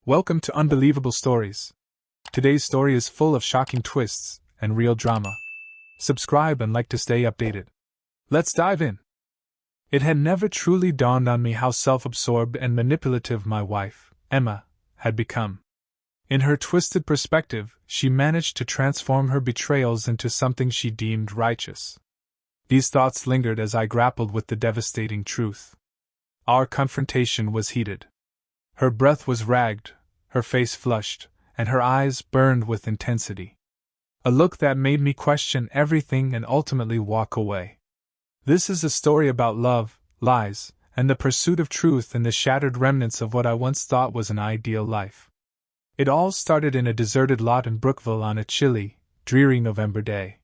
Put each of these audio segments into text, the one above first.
Welcome to Unbelievable Stories. Today's story is full of shocking twists and real drama. Subscribe and like to stay updated. Let's dive in. It had never truly dawned on me how self-absorbed and manipulative my wife, Emma, had become. In her twisted perspective, she managed to transform her betrayals into something she deemed righteous. These thoughts lingered as I grappled with the devastating truth. Our confrontation was heated. Her breath was ragged, her face flushed, and her eyes burned with intensity. A look that made me question everything and ultimately walk away. This is a story about love, lies, and the pursuit of truth in the shattered remnants of what I once thought was an ideal life. It all started in a deserted lot in Brookville on a chilly, dreary November day.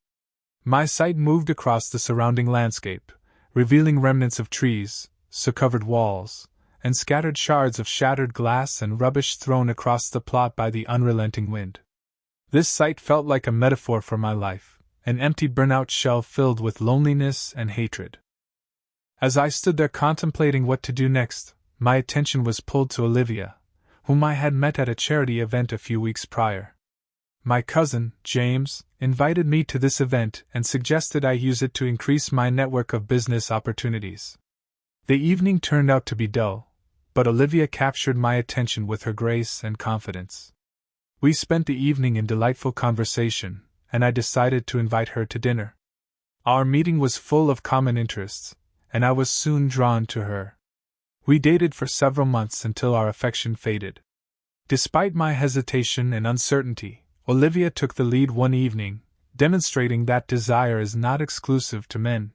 My sight moved across the surrounding landscape, revealing remnants of trees, snow-covered walls, and scattered shards of shattered glass and rubbish thrown across the plot by the unrelenting wind. This sight felt like a metaphor for my life, an empty burnout shell filled with loneliness and hatred. As I stood there contemplating what to do next, my attention was pulled to Olivia, whom I had met at a charity event a few weeks prior. My cousin, James, invited me to this event and suggested I use it to increase my network of business opportunities. The evening turned out to be dull, but Olivia captured my attention with her grace and confidence. We spent the evening in delightful conversation, and I decided to invite her to dinner. Our meeting was full of common interests, and I was soon drawn to her. We dated for several months until our affection faded. Despite my hesitation and uncertainty, Olivia took the lead one evening, demonstrating that desire is not exclusive to men.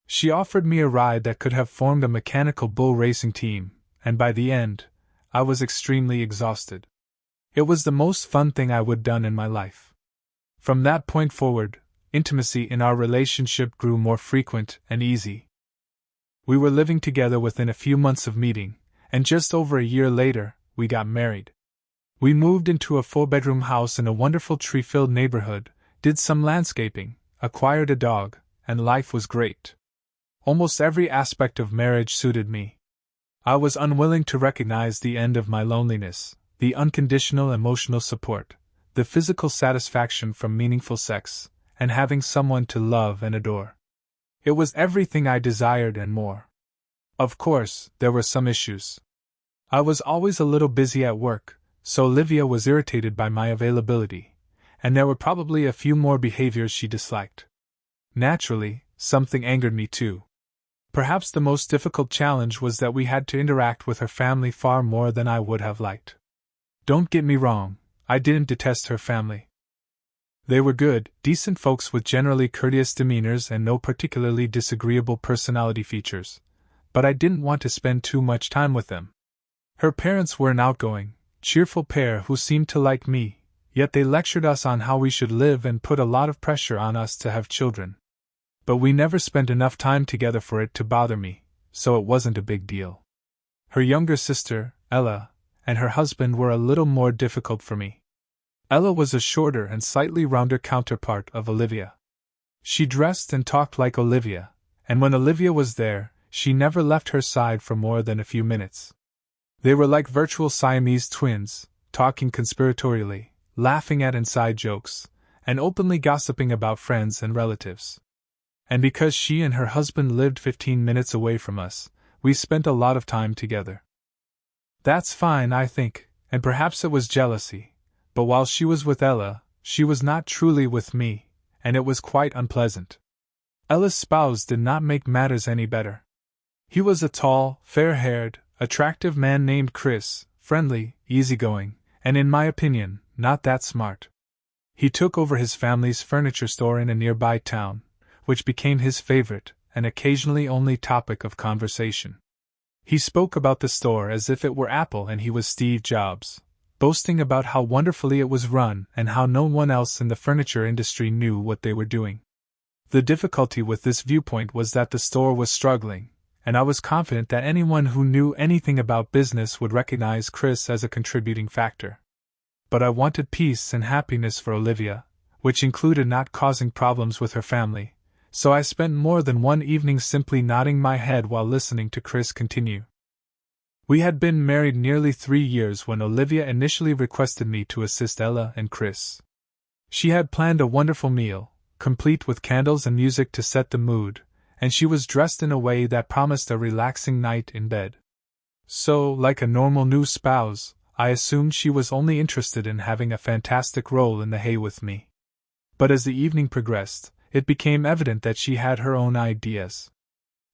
She offered me a ride that could have formed a mechanical bull racing team, and by the end, I was extremely exhausted. It was the most fun thing I would done in my life. From that point forward, intimacy in our relationship grew more frequent and easy. We were living together within a few months of meeting, and just over a year later, we got married. We moved into a 4-bedroom house in a wonderful tree-filled neighborhood, did some landscaping, acquired a dog, and life was great. Almost every aspect of marriage suited me. I was unwilling to recognize the end of my loneliness, the unconditional emotional support, the physical satisfaction from meaningful sex, and having someone to love and adore. It was everything I desired and more. Of course, there were some issues. I was always a little busy at work, so Olivia was irritated by my availability, and there were probably a few more behaviors she disliked. Naturally, something angered me too. Perhaps the most difficult challenge was that we had to interact with her family far more than I would have liked. Don't get me wrong, I didn't detest her family. They were good, decent folks with generally courteous demeanors and no particularly disagreeable personality features, but I didn't want to spend too much time with them. Her parents were an outgoing, cheerful pair who seemed to like me, yet they lectured us on how we should live and put a lot of pressure on us to have children. But we never spent enough time together for it to bother me, so it wasn't a big deal. Her younger sister, Ella, and her husband were a little more difficult for me. Ella was a shorter and slightly rounder counterpart of Olivia. She dressed and talked like Olivia, and when Olivia was there, she never left her side for more than a few minutes. They were like virtual Siamese twins, talking conspiratorially, laughing at inside jokes, and openly gossiping about friends and relatives. And because she and her husband lived 15 minutes away from us, we spent a lot of time together. That's fine, I think, and perhaps it was jealousy, but while she was with Ella, she was not truly with me, and it was quite unpleasant. Ella's spouse did not make matters any better. He was a tall, fair-haired, attractive man named Chris, friendly, easygoing, and in my opinion, not that smart. He took over his family's furniture store in a nearby town, which became his favorite and occasionally only topic of conversation. He spoke about the store as if it were Apple and he was Steve Jobs, boasting about how wonderfully it was run and how no one else in the furniture industry knew what they were doing. The difficulty with this viewpoint was that the store was struggling, and I was confident that anyone who knew anything about business would recognize Chris as a contributing factor. But I wanted peace and happiness for Olivia, which included not causing problems with her family, so I spent more than one evening simply nodding my head while listening to Chris continue. We had been married nearly 3 years when Olivia initially requested me to assist Ella and Chris. She had planned a wonderful meal, complete with candles and music to set the mood, and she was dressed in a way that promised a relaxing night in bed. So, like a normal new spouse, I assumed she was only interested in having a fantastic roll in the hay with me. But as the evening progressed, it became evident that she had her own ideas.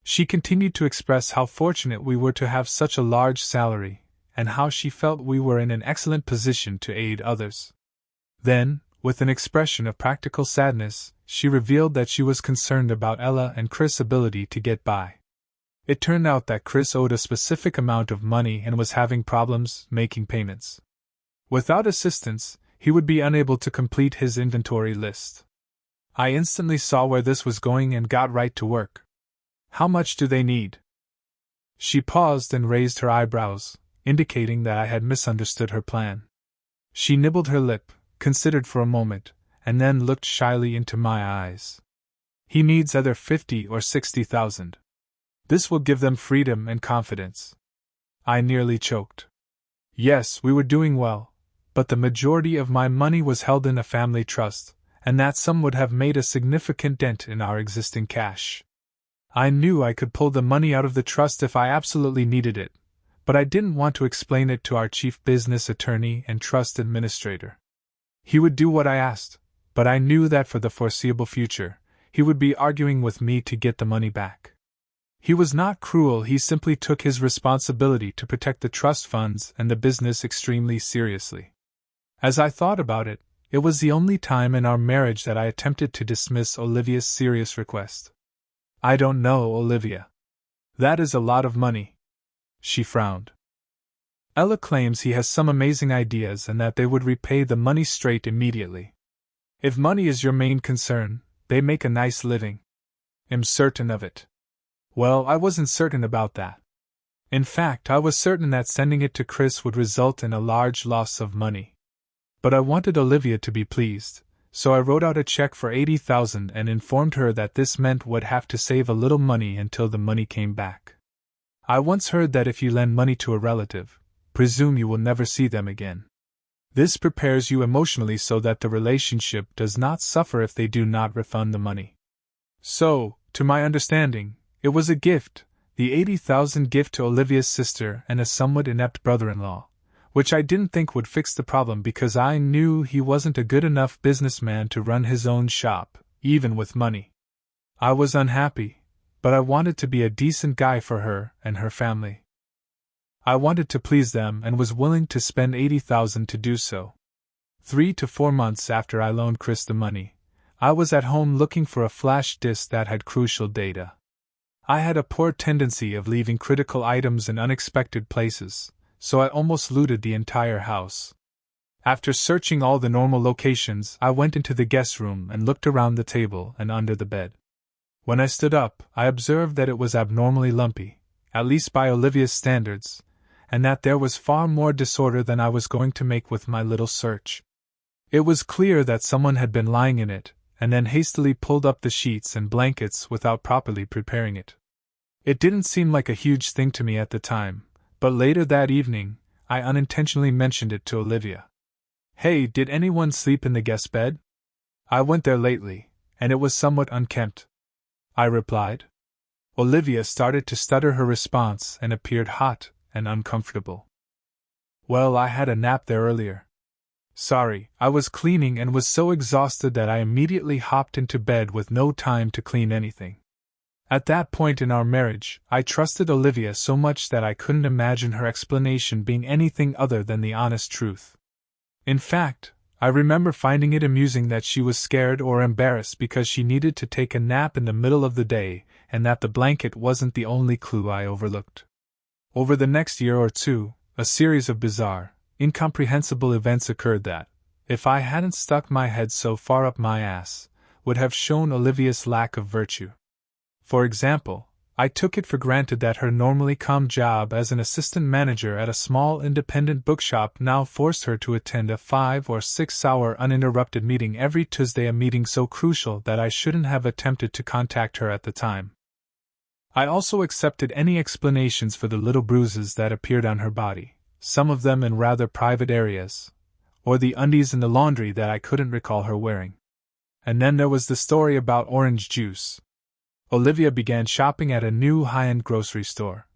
She continued to express how fortunate we were to have such a large salary, and how she felt we were in an excellent position to aid others. Then, with an expression of practical sadness, she revealed that she was concerned about Ella and Chris' ability to get by. It turned out that Chris owed a specific amount of money and was having problems making payments. Without assistance, he would be unable to complete his inventory list. I instantly saw where this was going and got right to work. How much do they need? She paused and raised her eyebrows, indicating that I had misunderstood her plan. She nibbled her lip, considered for a moment, and then looked shyly into my eyes. He needs either 50 or 60,000. This will give them freedom and confidence. I nearly choked. Yes, we were doing well, but the majority of my money was held in a family trust, and that sum would have made a significant dent in our existing cash. I knew I could pull the money out of the trust if I absolutely needed it, but I didn't want to explain it to our chief business attorney and trust administrator. He would do what I asked, but I knew that for the foreseeable future, he would be arguing with me to get the money back. He was not cruel, he simply took his responsibility to protect the trust funds and the business extremely seriously. As I thought about it, it was the only time in our marriage that I attempted to dismiss Olivia's serious request. I don't know, Olivia. That is a lot of money. She frowned. Ella claims he has some amazing ideas and that they would repay the money straight immediately. If money is your main concern, they make a nice living. I'm certain of it. Well, I wasn't certain about that. In fact, I was certain that sending it to Chris would result in a large loss of money. But I wanted Olivia to be pleased, so I wrote out a check for 80,000 and informed her that this meant we'd have to save a little money until the money came back. I once heard that if you lend money to a relative, presume you will never see them again. This prepares you emotionally so that the relationship does not suffer if they do not refund the money. So, to my understanding, it was a gift, the 80,000 gift to Olivia's sister and a somewhat inept brother-in-law, which I didn't think would fix the problem because I knew he wasn't a good enough businessman to run his own shop, even with money. I was unhappy, but I wanted to be a decent guy for her and her family. I wanted to please them and was willing to spend 80,000 to do so. 3 to 4 months after I loaned Chris the money, I was at home looking for a flash disk that had crucial data. I had a poor tendency of leaving critical items in unexpected places, so I almost looted the entire house. After searching all the normal locations, I went into the guest room and looked around the table and under the bed. When I stood up, I observed that it was abnormally lumpy, at least by Olivia's standards, and that there was far more disorder than I was going to make with my little search. It was clear that someone had been lying in it, and then hastily pulled up the sheets and blankets without properly preparing it. It didn't seem like a huge thing to me at the time, but later that evening, I unintentionally mentioned it to Olivia. Hey, did anyone sleep in the guest bed? I went there lately, and it was somewhat unkempt, I replied. Olivia started to stutter her response and appeared hot and uncomfortable. Well, I had a nap there earlier. Sorry, I was cleaning and was so exhausted that I immediately hopped into bed with no time to clean anything. At that point in our marriage, I trusted Olivia so much that I couldn't imagine her explanation being anything other than the honest truth. In fact, I remember finding it amusing that she was scared or embarrassed because she needed to take a nap in the middle of the day, and that the blanket wasn't the only clue I overlooked. Over the next year or two, a series of bizarre, incomprehensible events occurred that, if I hadn't stuck my head so far up my ass, would have shown Olivia's lack of virtue. For example, I took it for granted that her normally calm job as an assistant manager at a small independent bookshop now forced her to attend a 5 or 6 hour uninterrupted meeting every Tuesday, a meeting so crucial that I shouldn't have attempted to contact her at the time. I also accepted any explanations for the little bruises that appeared on her body, some of them in rather private areas, or the undies in the laundry that I couldn't recall her wearing. And then there was the story about orange juice. Olivia began shopping at a new high-end grocery store,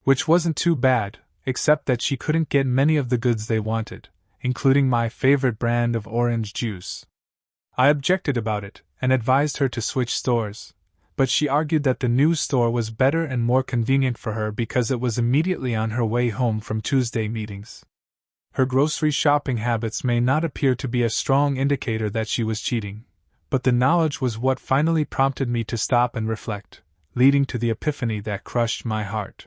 which wasn't too bad, except that she couldn't get many of the goods they wanted, including my favorite brand of orange juice. I objected about it, and advised her to switch stores, but she argued that the new store was better and more convenient for her because it was immediately on her way home from Tuesday meetings. Her grocery shopping habits may not appear to be a strong indicator that she was cheating, but the knowledge was what finally prompted me to stop and reflect, leading to the epiphany that crushed my heart.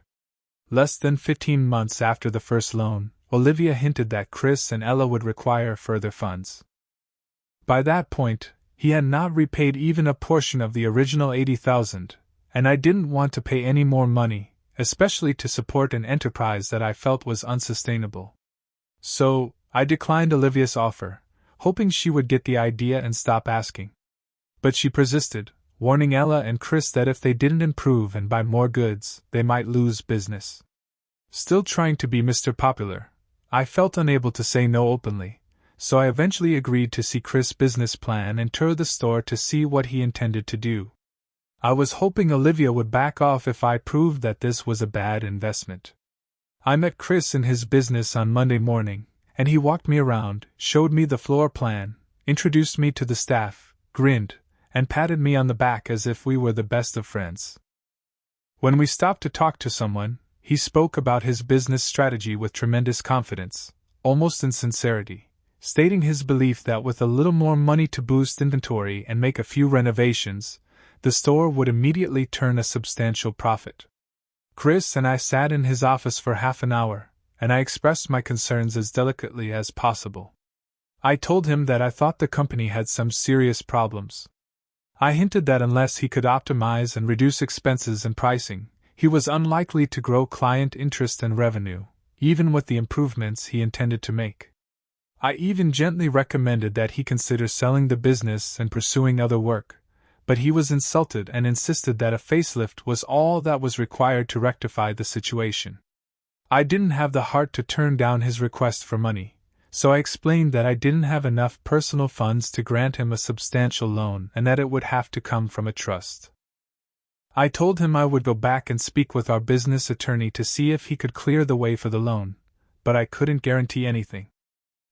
Less than 15 months after the first loan, Olivia hinted that Chris and Ella would require further funds. By that point, he had not repaid even a portion of the original $80,000, and I didn't want to pay any more money, especially to support an enterprise that I felt was unsustainable. So, I declined Olivia's offer, hoping she would get the idea and stop asking. But she persisted, warning Ella and Chris that if they didn't improve and buy more goods, they might lose business. Still trying to be Mr. Popular, I felt unable to say no openly, so I eventually agreed to see Chris' business plan and tour the store to see what he intended to do. I was hoping Olivia would back off if I proved that this was a bad investment. I met Chris in his business on Monday morning, and he walked me around, showed me the floor plan, introduced me to the staff, grinned, and patted me on the back as if we were the best of friends. When we stopped to talk to someone, he spoke about his business strategy with tremendous confidence, almost in sincerity, stating his belief that with a little more money to boost inventory and make a few renovations, the store would immediately turn a substantial profit. Chris and I sat in his office for half an hour, and I expressed my concerns as delicately as possible. I told him that I thought the company had some serious problems. I hinted that unless he could optimize and reduce expenses and pricing, he was unlikely to grow client interest and revenue, even with the improvements he intended to make. I even gently recommended that he consider selling the business and pursuing other work, but he was insulted and insisted that a facelift was all that was required to rectify the situation. I didn't have the heart to turn down his request for money, so I explained that I didn't have enough personal funds to grant him a substantial loan and that it would have to come from a trust. I told him I would go back and speak with our business attorney to see if he could clear the way for the loan, but I couldn't guarantee anything.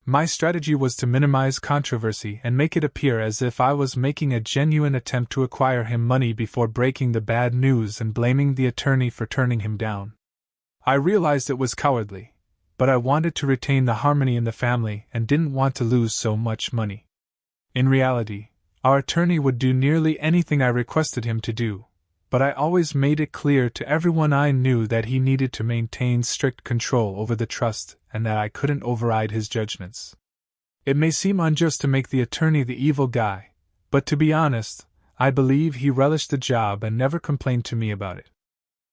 My strategy was to minimize controversy and make it appear as if I was making a genuine attempt to acquire him money before breaking the bad news and blaming the attorney for turning him down. I realized it was cowardly, but I wanted to retain the harmony in the family and didn't want to lose so much money. In reality, our attorney would do nearly anything I requested him to do, but I always made it clear to everyone I knew that he needed to maintain strict control over the trust and that I couldn't override his judgments. It may seem unjust to make the attorney the evil guy, but to be honest, I believe he relished the job and never complained to me about it.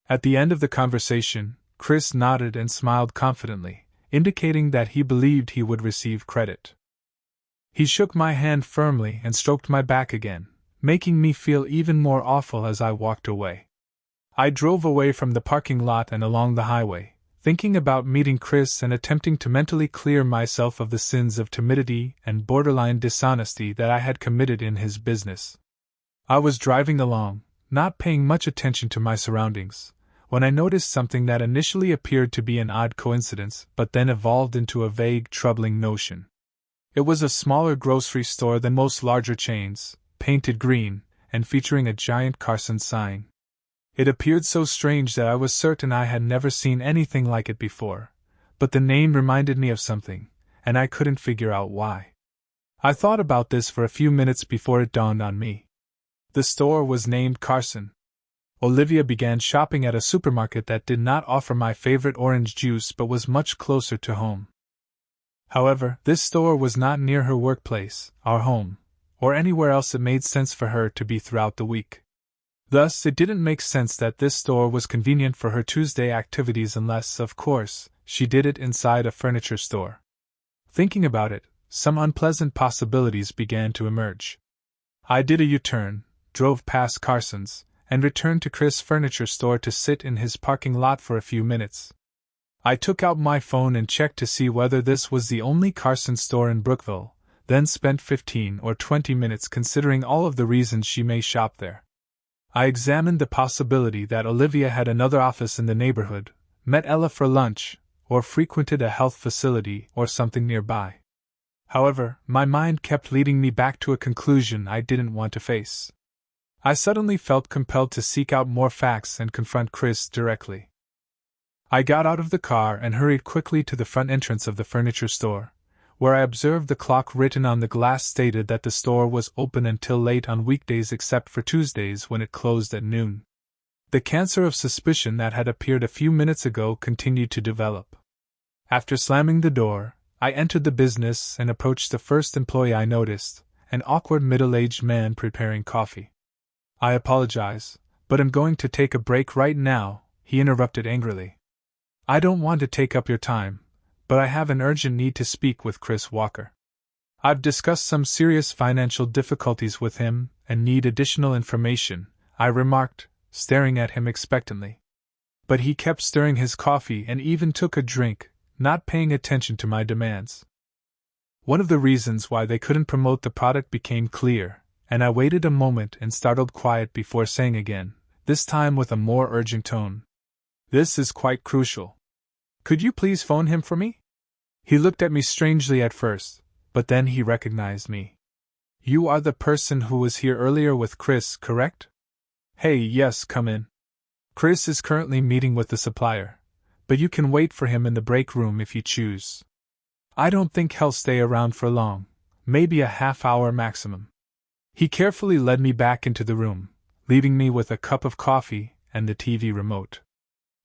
At the end of the conversation, Chris nodded and smiled confidently, indicating that he believed he would receive credit. He shook my hand firmly and stroked my back again, making me feel even more awful as I walked away. I drove away from the parking lot and along the highway, thinking about meeting Chris and attempting to mentally clear myself of the sins of timidity and borderline dishonesty that I had committed in his business. I was driving along, not paying much attention to my surroundings, when I noticed something that initially appeared to be an odd coincidence but then evolved into a vague, troubling notion. It was a smaller grocery store than most larger chains, painted green, and featuring a giant Carson sign. It appeared so strange that I was certain I had never seen anything like it before, but the name reminded me of something, and I couldn't figure out why. I thought about this for a few minutes before it dawned on me. The store was named Carson. Olivia began shopping at a supermarket that did not offer my favorite orange juice but was much closer to home. However, this store was not near her workplace, our home, or anywhere else it made sense for her to be throughout the week. Thus, it didn't make sense that this store was convenient for her Tuesday activities unless, of course, she did it inside a furniture store. Thinking about it, some unpleasant possibilities began to emerge. I did a U-turn, drove past Carson's, and returned to Chris' furniture store to sit in his parking lot for a few minutes. I took out my phone and checked to see whether this was the only Carson store in Brookville, then spent 15 or 20 minutes considering all of the reasons she may shop there. I examined the possibility that Olivia had another office in the neighborhood, met Ella for lunch, or frequented a health facility or something nearby. However, my mind kept leading me back to a conclusion I didn't want to face. I suddenly felt compelled to seek out more facts and confront Chris directly. I got out of the car and hurried quickly to the front entrance of the furniture store, where I observed the clock written on the glass stated that the store was open until late on weekdays except for Tuesdays when it closed at noon. The cancer of suspicion that had appeared a few minutes ago continued to develop. After slamming the door, I entered the business and approached the first employee I noticed, an awkward middle-aged man preparing coffee. "I apologize, but I'm going to take a break right now," he interrupted angrily. "I don't want to take up your time, but I have an urgent need to speak with Chris Walker. I've discussed some serious financial difficulties with him and need additional information," I remarked, staring at him expectantly. But he kept stirring his coffee and even took a drink, not paying attention to my demands. One of the reasons why they couldn't promote the product became clear, and I waited a moment in startled quiet before saying again, this time with a more urgent tone, "This is quite crucial. Could you please phone him for me?" He looked at me strangely at first, but then he recognized me. "You are the person who was here earlier with Chris, correct?" "Hey, yes, come in. Chris is currently meeting with the supplier, but you can wait for him in the break room if you choose. I don't think he'll stay around for long, maybe a half-hour maximum." He carefully led me back into the room, leaving me with a cup of coffee and the TV remote.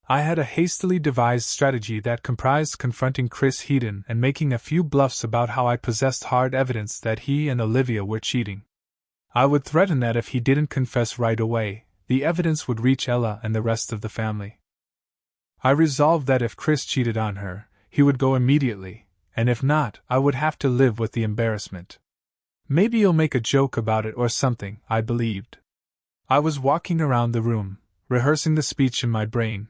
I had a hastily devised strategy that comprised confronting Chris Heaton and making a few bluffs about how I possessed hard evidence that he and Olivia were cheating. I would threaten that if he didn't confess right away, the evidence would reach Ella and the rest of the family. I resolved that if Chris cheated on her, he would go immediately, and if not, I would have to live with the embarrassment. Maybe he'll make a joke about it or something, I believed. I was walking around the room, rehearsing the speech in my brain,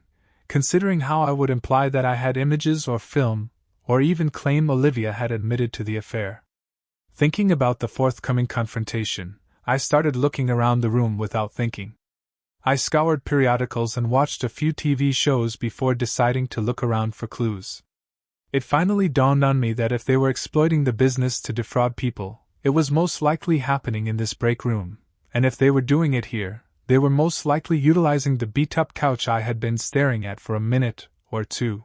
considering how I would imply that I had images or film, or even claim Olivia had admitted to the affair. Thinking about the forthcoming confrontation, I started looking around the room without thinking. I scoured periodicals and watched a few TV shows before deciding to look around for clues. It finally dawned on me that if they were exploiting the business to defraud people, it was most likely happening in this break room, and if they were doing it here, they were most likely utilizing the beat-up couch I had been staring at for a minute or two.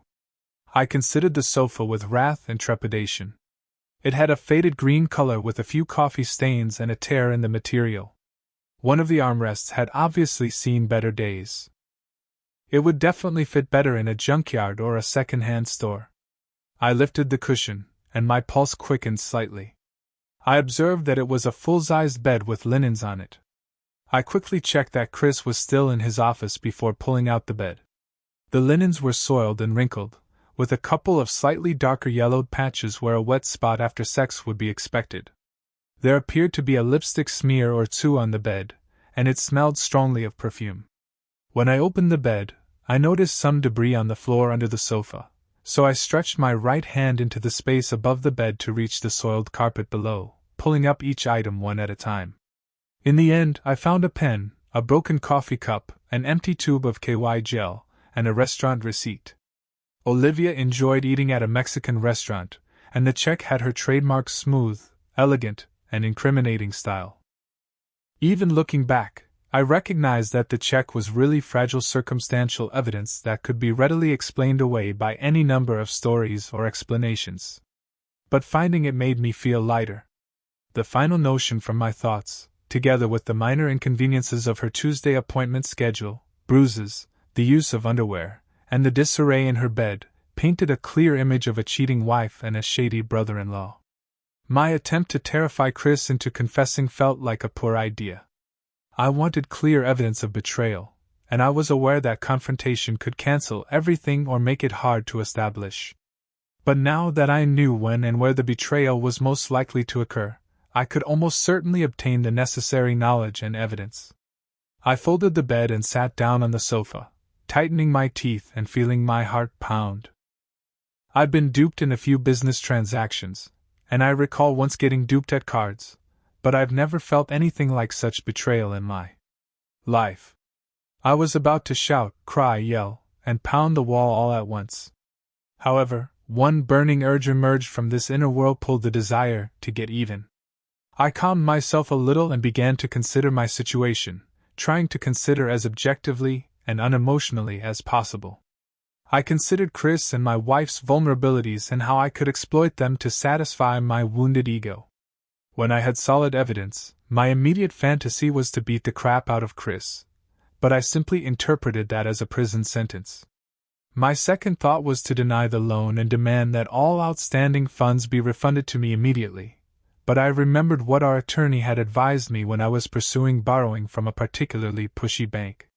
I considered the sofa with wrath and trepidation. It had a faded green color with a few coffee stains and a tear in the material. One of the armrests had obviously seen better days. It would definitely fit better in a junkyard or a second-hand store. I lifted the cushion, and my pulse quickened slightly. I observed that it was a full-sized bed with linens on it. I quickly checked that Chris was still in his office before pulling out the bed. The linens were soiled and wrinkled, with a couple of slightly darker yellowed patches where a wet spot after sex would be expected. There appeared to be a lipstick smear or two on the bed, and it smelled strongly of perfume. When I opened the bed, I noticed some debris on the floor under the sofa, so I stretched my right hand into the space above the bed to reach the soiled carpet below, pulling up each item one at a time. In the end, I found a pen, a broken coffee cup, an empty tube of KY gel, and a restaurant receipt. Olivia enjoyed eating at a Mexican restaurant, and the check had her trademark smooth, elegant, and incriminating style. Even looking back, I recognized that the check was really fragile circumstantial evidence that could be readily explained away by any number of stories or explanations. But finding it made me feel lighter. The final notion from my thoughts, together with the minor inconveniences of her Tuesday appointment schedule, bruises, the use of underwear, and the disarray in her bed, painted a clear image of a cheating wife and a shady brother-in-law. My attempt to terrify Chris into confessing felt like a poor idea. I wanted clear evidence of betrayal, and I was aware that confrontation could cancel everything or make it hard to establish. But now that I knew when and where the betrayal was most likely to occur, I could almost certainly obtain the necessary knowledge and evidence. I folded the bed and sat down on the sofa, tightening my teeth and feeling my heart pound. I'd been duped in a few business transactions, and I recall once getting duped at cards, but I've never felt anything like such betrayal in my life. I was about to shout, cry, yell, and pound the wall all at once. However, one burning urge emerged from this inner whirlpool, the desire to get even. I calmed myself a little and began to consider my situation, trying to consider as objectively and unemotionally as possible. I considered Chris and my wife's vulnerabilities and how I could exploit them to satisfy my wounded ego. When I had solid evidence, my immediate fantasy was to beat the crap out of Chris, but I simply interpreted that as a prison sentence. My second thought was to deny the loan and demand that all outstanding funds be refunded to me immediately, but I remembered what our attorney had advised me when I was pursuing borrowing from a particularly pushy bank.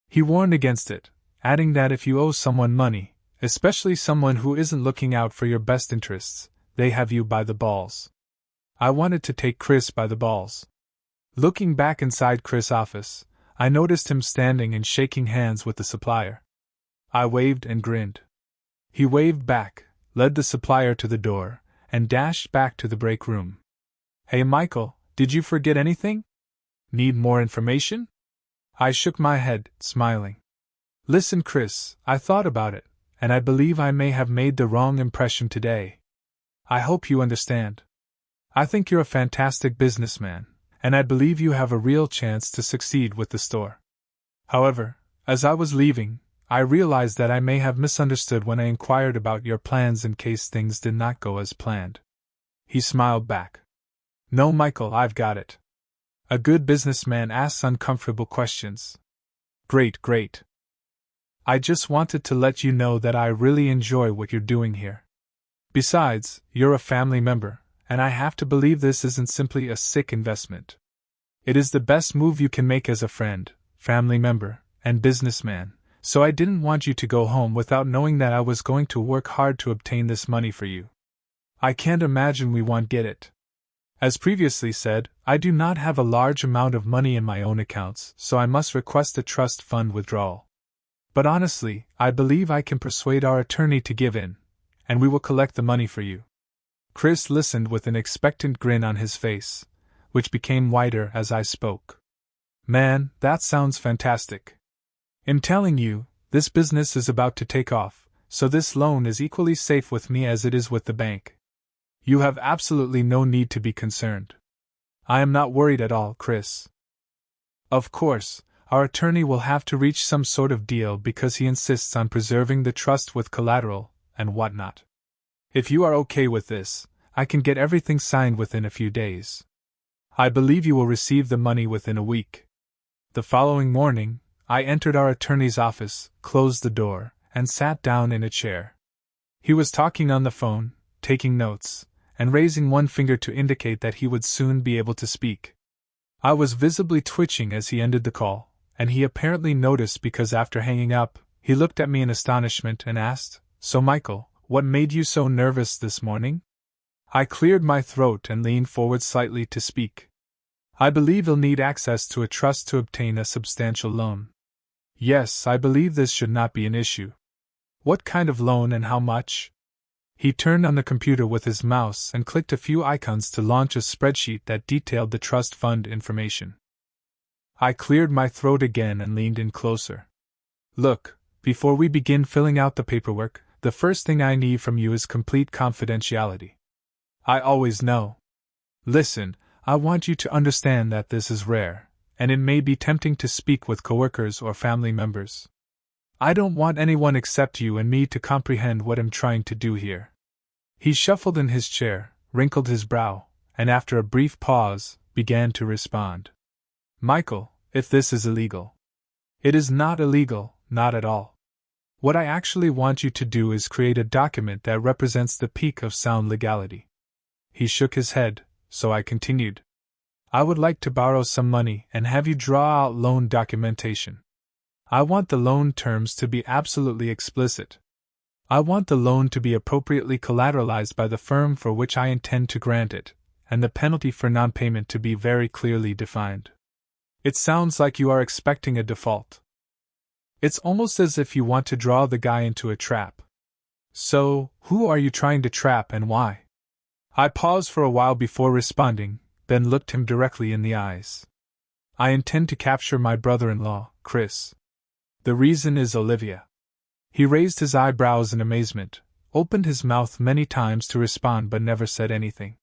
He warned against it, adding that if you owe someone money, especially someone who isn't looking out for your best interests, they have you by the balls. I wanted to take Chris by the balls. Looking back inside Chris' office, I noticed him standing and shaking hands with the supplier. I waved and grinned. He waved back, led the supplier to the door, and dashed back to the break room. Hey Michael, did you forget anything? Need more information? I shook my head, smiling. Listen, Chris, I thought about it, and I believe I may have made the wrong impression today. I hope you understand. I think you're a fantastic businessman, and I believe you have a real chance to succeed with the store. However, as I was leaving, I realized that I may have misunderstood when I inquired about your plans in case things did not go as planned. He smiled back. No, Michael, I've got it. A good businessman asks uncomfortable questions. Great. I just wanted to let you know that I really enjoy what you're doing here. Besides, you're a family member, and I have to believe this isn't simply a sick investment. It is the best move you can make as a friend, family member, and businessman, so I didn't want you to go home without knowing that I was going to work hard to obtain this money for you. I can't imagine we won't get it. As previously said, I do not have a large amount of money in my own accounts, so I must request a trust fund withdrawal. But honestly, I believe I can persuade our attorney to give in, and we will collect the money for you. Chris listened with an expectant grin on his face, which became wider as I spoke. Man, that sounds fantastic. I'm telling you, this business is about to take off, so this loan is equally safe with me as it is with the bank. You have absolutely no need to be concerned. I am not worried at all, Chris. Of course, our attorney will have to reach some sort of deal because he insists on preserving the trust with collateral and whatnot. If you are okay with this, I can get everything signed within a few days. I believe you will receive the money within a week. The following morning, I entered our attorney's office, closed the door, and sat down in a chair. He was talking on the phone, taking notes, and raising one finger to indicate that he would soon be able to speak. I was visibly twitching as he ended the call, and he apparently noticed because after hanging up, he looked at me in astonishment and asked, "So Michael, what made you so nervous this morning?" I cleared my throat and leaned forward slightly to speak. I believe you'll need access to a trust to obtain a substantial loan. Yes, I believe this should not be an issue. What kind of loan and how much? He turned on the computer with his mouse and clicked a few icons to launch a spreadsheet that detailed the trust fund information. I cleared my throat again and leaned in closer. Look, before we begin filling out the paperwork, the first thing I need from you is complete confidentiality. I always know. Listen, I want you to understand that this is rare, and it may be tempting to speak with coworkers or family members. I don't want anyone except you and me to comprehend what I'm trying to do here. He shuffled in his chair, wrinkled his brow, and after a brief pause, began to respond. Michael, if this is illegal. It is not illegal, not at all. What I actually want you to do is create a document that represents the peak of sound legality. He shook his head, so I continued. I would like to borrow some money and have you draw out loan documentation. I want the loan terms to be absolutely explicit. I want the loan to be appropriately collateralized by the firm for which I intend to grant it, and the penalty for non-payment to be very clearly defined. It sounds like you are expecting a default. It's almost as if you want to draw the guy into a trap. So, who are you trying to trap and why? I paused for a while before responding, then looked him directly in the eyes. I intend to capture my brother-in-law, Chris. The reason is Olivia. He raised his eyebrows in amazement, opened his mouth many times to respond but never said anything.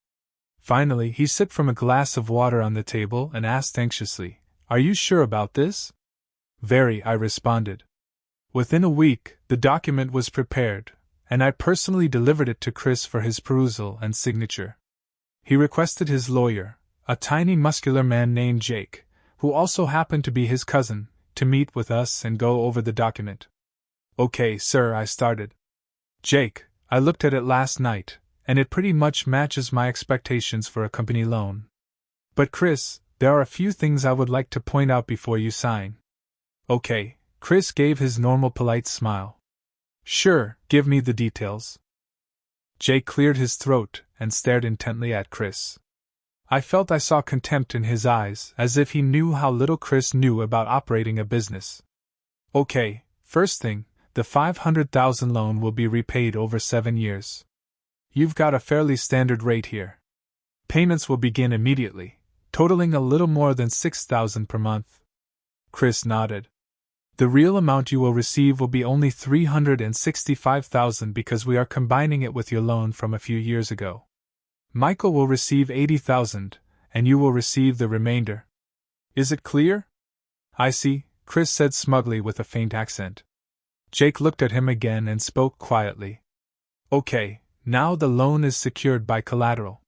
Finally, he sipped from a glass of water on the table and asked anxiously, "Are you sure about this?" "Very," I responded. Within a week, the document was prepared, and I personally delivered it to Chris for his perusal and signature. He requested his lawyer, a tiny muscular man named Jake, who also happened to be his cousin, to meet with us and go over the document. "Okay, sir," I started. "Jake, I looked at it last night, and it pretty much matches my expectations for a company loan. But Chris, there are a few things I would like to point out before you sign." "Okay," Chris gave his normal polite smile. "Sure, give me the details." Jake cleared his throat and stared intently at Chris. I felt I saw contempt in his eyes, as if he knew how little Chris knew about operating a business. "Okay, first thing, the $500,000 loan will be repaid over 7 years. You've got a fairly standard rate here. Payments will begin immediately, totaling a little more than $6,000 per month." Chris nodded. "The real amount you will receive will be only $365,000 because we are combining it with your loan from a few years ago. Michael will receive $80,000, and you will receive the remainder. Is it clear?" "I see," Chris said smugly with a faint accent. Jake looked at him again and spoke quietly. "Okay. Now the loan is secured by collateral.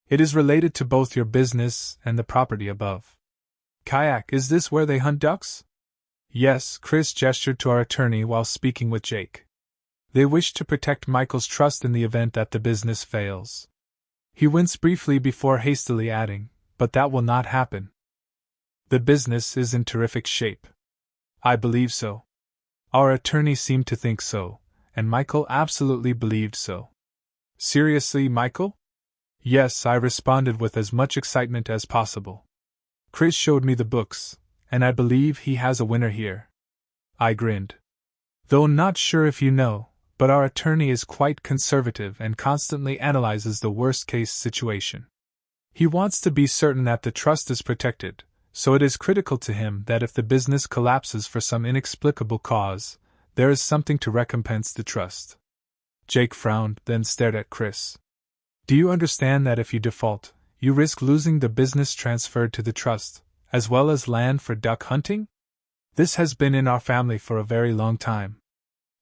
It is related to both your business and the property above. Kayak, is this where they hunt ducks?" "Yes," Chris gestured to our attorney while speaking with Jake. "They wish to protect Michael's trust in the event that the business fails." He winced briefly before hastily adding, "But that will not happen. The business is in terrific shape." "I believe so." Our attorney seemed to think so, and Michael absolutely believed so. "Seriously, Michael?" "Yes," I responded with as much excitement as possible. "Chris showed me the books, and I believe he has a winner here." I grinned. "Though not sure if you know, but our attorney is quite conservative and constantly analyzes the worst-case situation. He wants to be certain that the trust is protected, so it is critical to him that if the business collapses for some inexplicable cause, there is something to recompense the trust." Jake frowned, then stared at Chris. "Do you understand that if you default, you risk losing the business transferred to the trust, as well as land for duck hunting? This has been in our family for a very long time."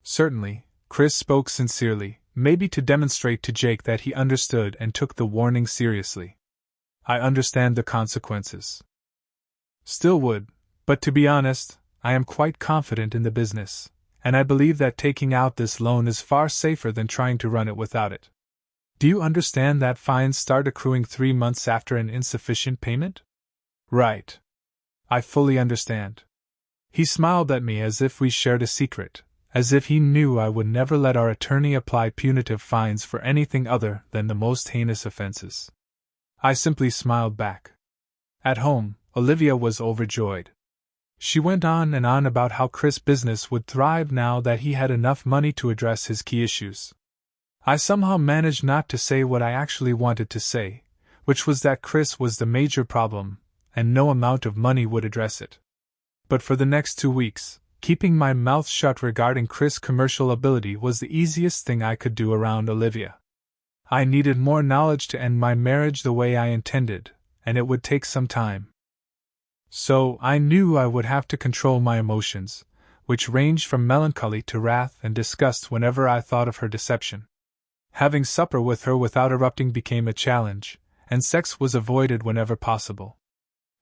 "Certainly," Chris spoke sincerely, maybe to demonstrate to Jake that he understood and took the warning seriously. "I understand the consequences. Still would, but to be honest, I am quite confident in the business, and I believe that taking out this loan is far safer than trying to run it without it. Do you understand that fines start accruing 3 months after an insufficient payment?" "Right. I fully understand." He smiled at me as if we shared a secret, as if he knew I would never let our attorney apply punitive fines for anything other than the most heinous offenses. I simply smiled back. At home, Olivia was overjoyed. She went on and on about how Chris' business would thrive now that he had enough money to address his key issues. I somehow managed not to say what I actually wanted to say, which was that Chris was the major problem, and no amount of money would address it. But for the next 2 weeks, keeping my mouth shut regarding Chris' commercial ability was the easiest thing I could do around Olivia. I needed more knowledge to end my marriage the way I intended, and it would take some time. So I knew I would have to control my emotions, which ranged from melancholy to wrath and disgust whenever I thought of her deception. Having supper with her without erupting became a challenge, and sex was avoided whenever possible.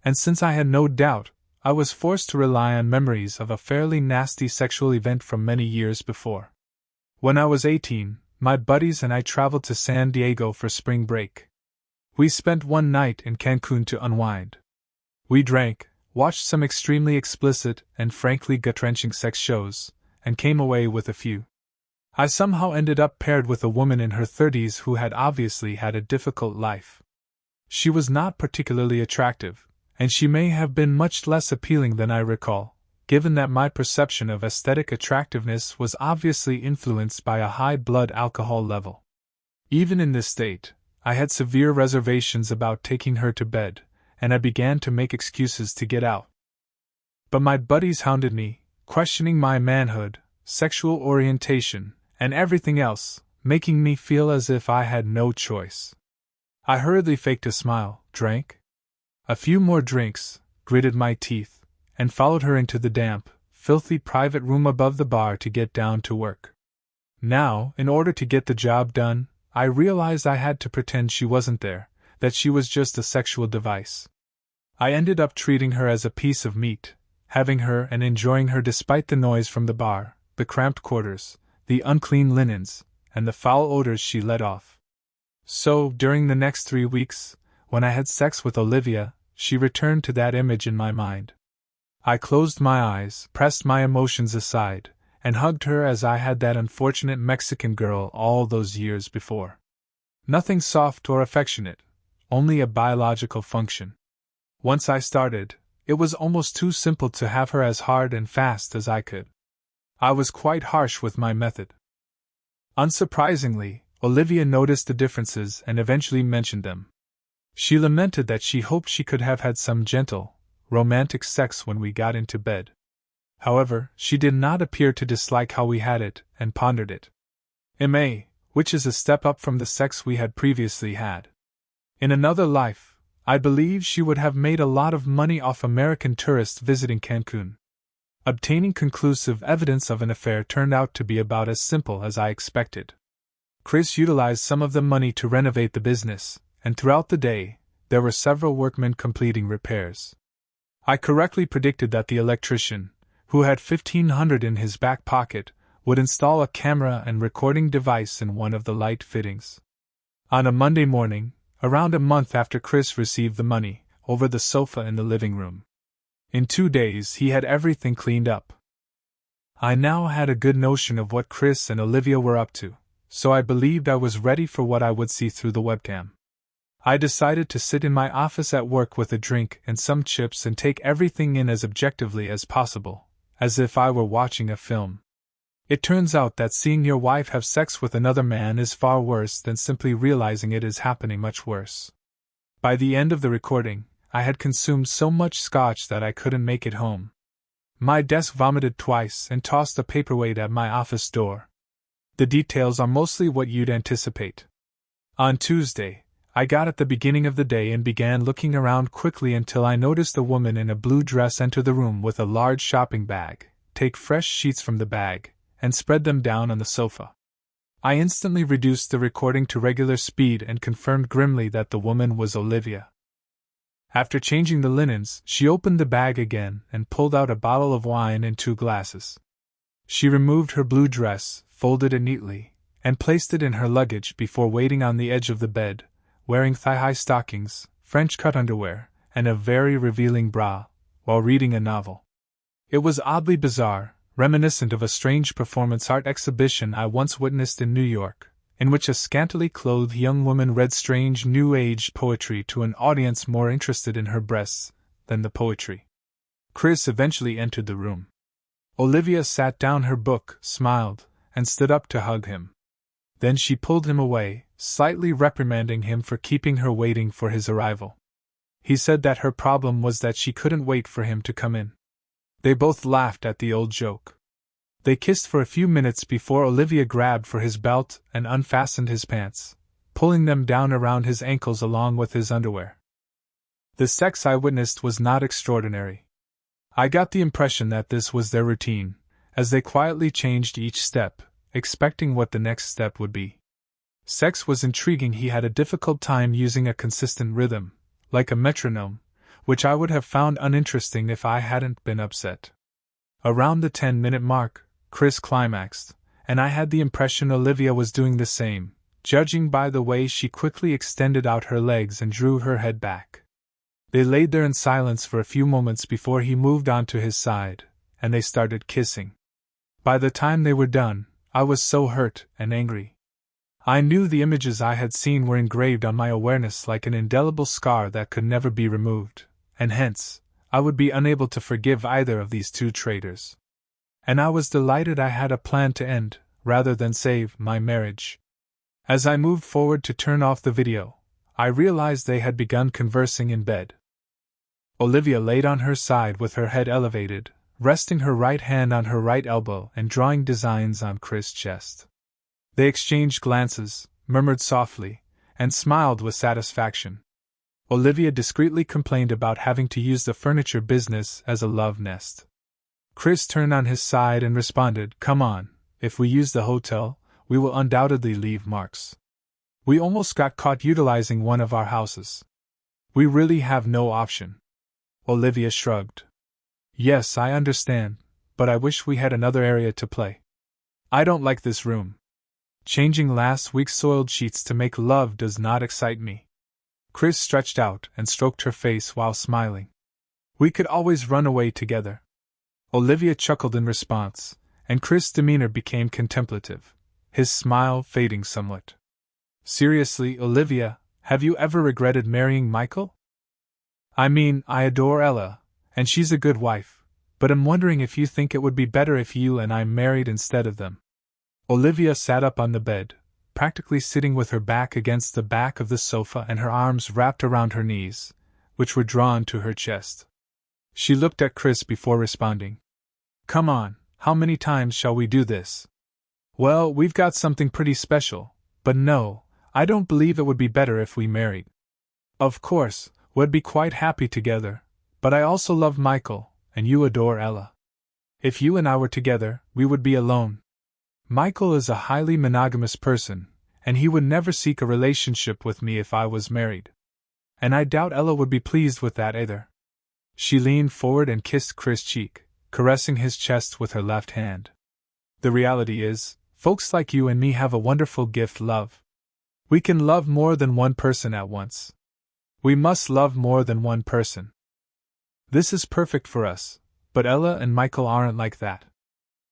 And since I had no doubt, I was forced to rely on memories of a fairly nasty sexual event from many years before. When I was 18, my buddies and I traveled to San Diego for spring break. We spent one night in Cancun to unwind. We drank, watched some extremely explicit and frankly gut-wrenching sex shows, and came away with a few. I somehow ended up paired with a woman in her 30s who had obviously had a difficult life. She was not particularly attractive, and she may have been much less appealing than I recall, given that my perception of aesthetic attractiveness was obviously influenced by a high blood alcohol level. Even in this state, I had severe reservations about taking her to bed, and I began to make excuses to get out. But my buddies hounded me, questioning my manhood, sexual orientation, and everything else, making me feel as if I had no choice. I hurriedly faked a smile, drank a few more drinks, gritted my teeth, and followed her into the damp, filthy private room above the bar to get down to work. Now, in order to get the job done, I realized I had to pretend she wasn't there, that she was just a sexual device. I ended up treating her as a piece of meat, having her and enjoying her despite the noise from the bar, the cramped quarters, the unclean linens, and the foul odors she let off. So, during the next 3 weeks, when I had sex with Olivia, she returned to that image in my mind. I closed my eyes, pressed my emotions aside, and hugged her as I had that unfortunate Mexican girl all those years before. Nothing soft or affectionate, only a biological function. Once I started, it was almost too simple to have her as hard and fast as I could. I was quite harsh with my method. Unsurprisingly, Olivia noticed the differences and eventually mentioned them. She lamented that she hoped she could have had some gentle, romantic sex when we got into bed. However, she did not appear to dislike how we had it, and pondered it. Which is a step up from the sex we had previously had. In another life, I believe she would have made a lot of money off American tourists visiting Cancun. Obtaining conclusive evidence of an affair turned out to be about as simple as I expected. Chris utilized some of the money to renovate the business, and throughout the day, there were several workmen completing repairs. I correctly predicted that the electrician, who had $1,500 in his back pocket, would install a camera and recording device in one of the light fittings. On a Monday morning, around a month after Chris received the money, over the sofa in the living room. In 2 days he had everything cleaned up. I now had a good notion of what Chris and Olivia were up to, so I believed I was ready for what I would see through the webcam. I decided to sit in my office at work with a drink and some chips and take everything in as objectively as possible, as if I were watching a film. It turns out that seeing your wife have sex with another man is far worse than simply realizing it is happening much worse. By the end of the recording, I had consumed so much scotch that I couldn't make it home. My desk vomited twice and tossed a paperweight at my office door. The details are mostly what you'd anticipate. On Tuesday, I got at the beginning of the day and began looking around quickly until I noticed a woman in a blue dress enter the room with a large shopping bag, take fresh sheets from the bag, and spread them down on the sofa. I instantly reduced the recording to regular speed and confirmed grimly that the woman was Olivia. After changing the linens, she opened the bag again and pulled out a bottle of wine and 2 glasses. She removed her blue dress, folded it neatly, and placed it in her luggage before waiting on the edge of the bed, wearing thigh-high stockings, French-cut underwear, and a very revealing bra, while reading a novel. It was oddly bizarre, reminiscent of a strange performance art exhibition I once witnessed in New York, in which a scantily clothed young woman read strange New Age poetry to an audience more interested in her breasts than the poetry. Chris eventually entered the room. Olivia sat down her book, smiled, and stood up to hug him. Then she pulled him away, slightly reprimanding him for keeping her waiting for his arrival. He said that her problem was that she couldn't wait for him to come in. They both laughed at the old joke. They kissed for a few minutes before Olivia grabbed for his belt and unfastened his pants, pulling them down around his ankles along with his underwear. The sex I witnessed was not extraordinary. I got the impression that this was their routine, as they quietly changed each step, expecting what the next step would be. Sex was intriguing. He had a difficult time using a consistent rhythm, like a metronome, which I would have found uninteresting if I hadn't been upset. Around the 10-minute mark, Chris climaxed, and I had the impression Olivia was doing the same, judging by the way she quickly extended out her legs and drew her head back. They laid there in silence for a few moments before he moved on to his side, and they started kissing. By the time they were done, I was so hurt and angry. I knew the images I had seen were engraved on my awareness like an indelible scar that could never be removed, and hence, I would be unable to forgive either of these two traitors. And I was delighted I had a plan to end, rather than save, my marriage. As I moved forward to turn off the video, I realized they had begun conversing in bed. Olivia laid on her side with her head elevated, resting her right hand on her right elbow and drawing designs on Chris' chest. They exchanged glances, murmured softly, and smiled with satisfaction. Olivia discreetly complained about having to use the furniture business as a love nest. Chris turned on his side and responded, "Come on, if we use the hotel, we will undoubtedly leave marks. We almost got caught utilizing one of our houses. We really have no option." Olivia shrugged. "Yes, I understand, but I wish we had another area to play. I don't like this room. Changing last week's soiled sheets to make love does not excite me." Chris stretched out and stroked her face while smiling. "We could always run away together." Olivia chuckled in response, and Chris' demeanor became contemplative, his smile fading somewhat. "Seriously, Olivia, have you ever regretted marrying Michael? I mean, I adore Ella, and she's a good wife, but I'm wondering if you think it would be better if you and I married instead of them." Olivia sat up on the bed, practically sitting with her back against the back of the sofa and her arms wrapped around her knees, which were drawn to her chest. She looked at Chris before responding. "Come on, how many times shall we do this? Well, we've got something pretty special, but no, I don't believe it would be better if we married. Of course, we'd be quite happy together, but I also love Michael, and you adore Ella. If you and I were together, we would be alone. Michael is a highly monogamous person, and he would never seek a relationship with me if I was married. And I doubt Ella would be pleased with that either." She leaned forward and kissed Chris' cheek, caressing his chest with her left hand. "The reality is, folks like you and me have a wonderful gift, love. We can love more than one person at once. We must love more than one person. This is perfect for us, but Ella and Michael aren't like that.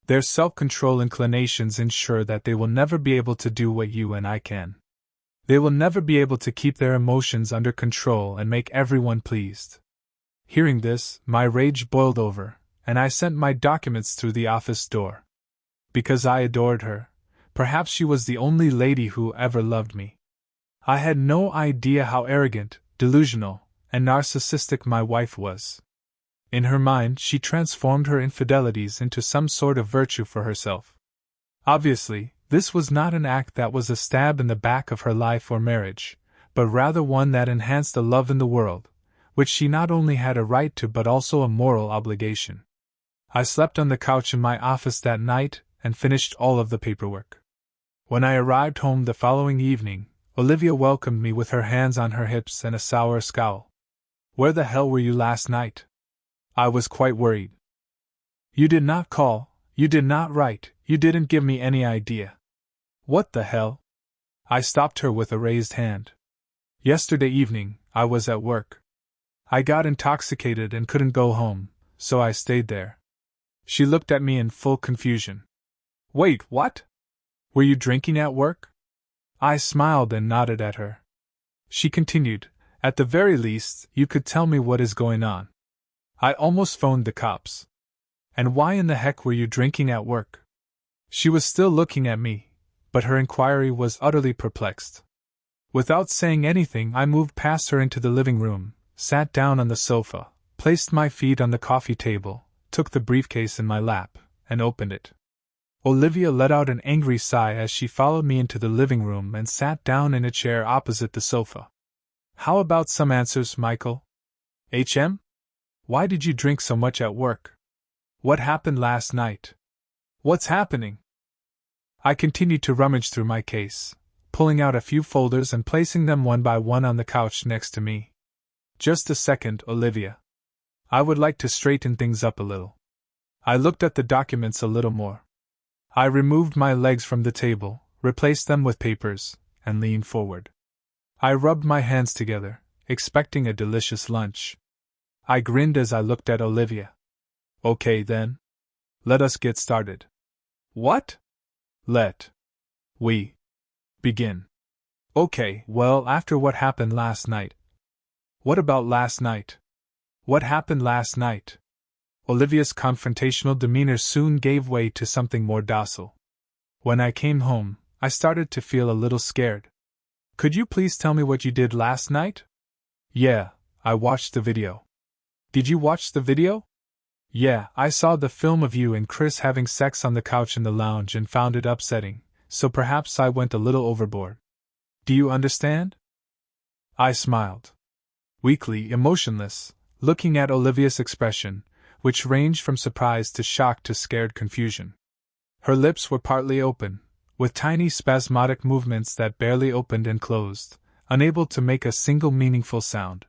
Their self-control inclinations ensure that they will never be able to do what you and I can. They will never be able to keep their emotions under control and make everyone pleased." Hearing this, my rage boiled over, and I sent my documents through the office door. Because I adored her, perhaps she was the only lady who ever loved me. I had no idea how arrogant, delusional, and narcissistic my wife was. In her mind, she transformed her infidelities into some sort of virtue for herself. Obviously, this was not an act that was a stab in the back of her life or marriage, but rather one that enhanced the love in the world, which she not only had a right to but also a moral obligation. I slept on the couch in my office that night and finished all of the paperwork. When I arrived home the following evening, Olivia welcomed me with her hands on her hips and a sour scowl. "Where the hell were you last night?" I was quite worried. "You did not call, you did not write, you didn't give me any idea." "What the hell?" I stopped her with a raised hand. "Yesterday evening, I was at work. I got intoxicated and couldn't go home, so I stayed there." She looked at me in full confusion. "Wait, what? Were you drinking at work?" I smiled and nodded at her. She continued, "At the very least, you could tell me what is going on. I almost phoned the cops. And why in the heck were you drinking at work?" She was still looking at me, but her inquiry was utterly perplexed. Without saying anything, I moved past her into the living room, sat down on the sofa, placed my feet on the coffee table, took the briefcase in my lap, and opened it. Olivia let out an angry sigh as she followed me into the living room and sat down in a chair opposite the sofa. "How about some answers, Michael? Why did you drink so much at work? What happened last night? What's happening?" I continued to rummage through my case, pulling out a few folders and placing them one by one on the couch next to me. "Just a second, Olivia. I would like to straighten things up a little." I looked at the documents a little more. I removed my legs from the table, replaced them with papers, and leaned forward. I rubbed my hands together, expecting a delicious lunch. I grinned as I looked at Olivia. "Okay then. Let us get started." "What?" "Let we begin." "Okay, well, after what happened last night." "What about last night?" What happened last night? Olivia's confrontational demeanor soon gave way to something more docile. When I came home, I started to feel a little scared. Could you please tell me what you did last night? Yeah, I watched the video. Did you watch the video? Yeah, I saw the film of you and Chris having sex on the couch in the lounge and found it upsetting, so perhaps I went a little overboard. Do you understand? I smiled. Weakly, emotionless, looking at Olivia's expression, which ranged from surprise to shock to scared confusion. Her lips were partly open, with tiny spasmodic movements that barely opened and closed, unable to make a single meaningful sound.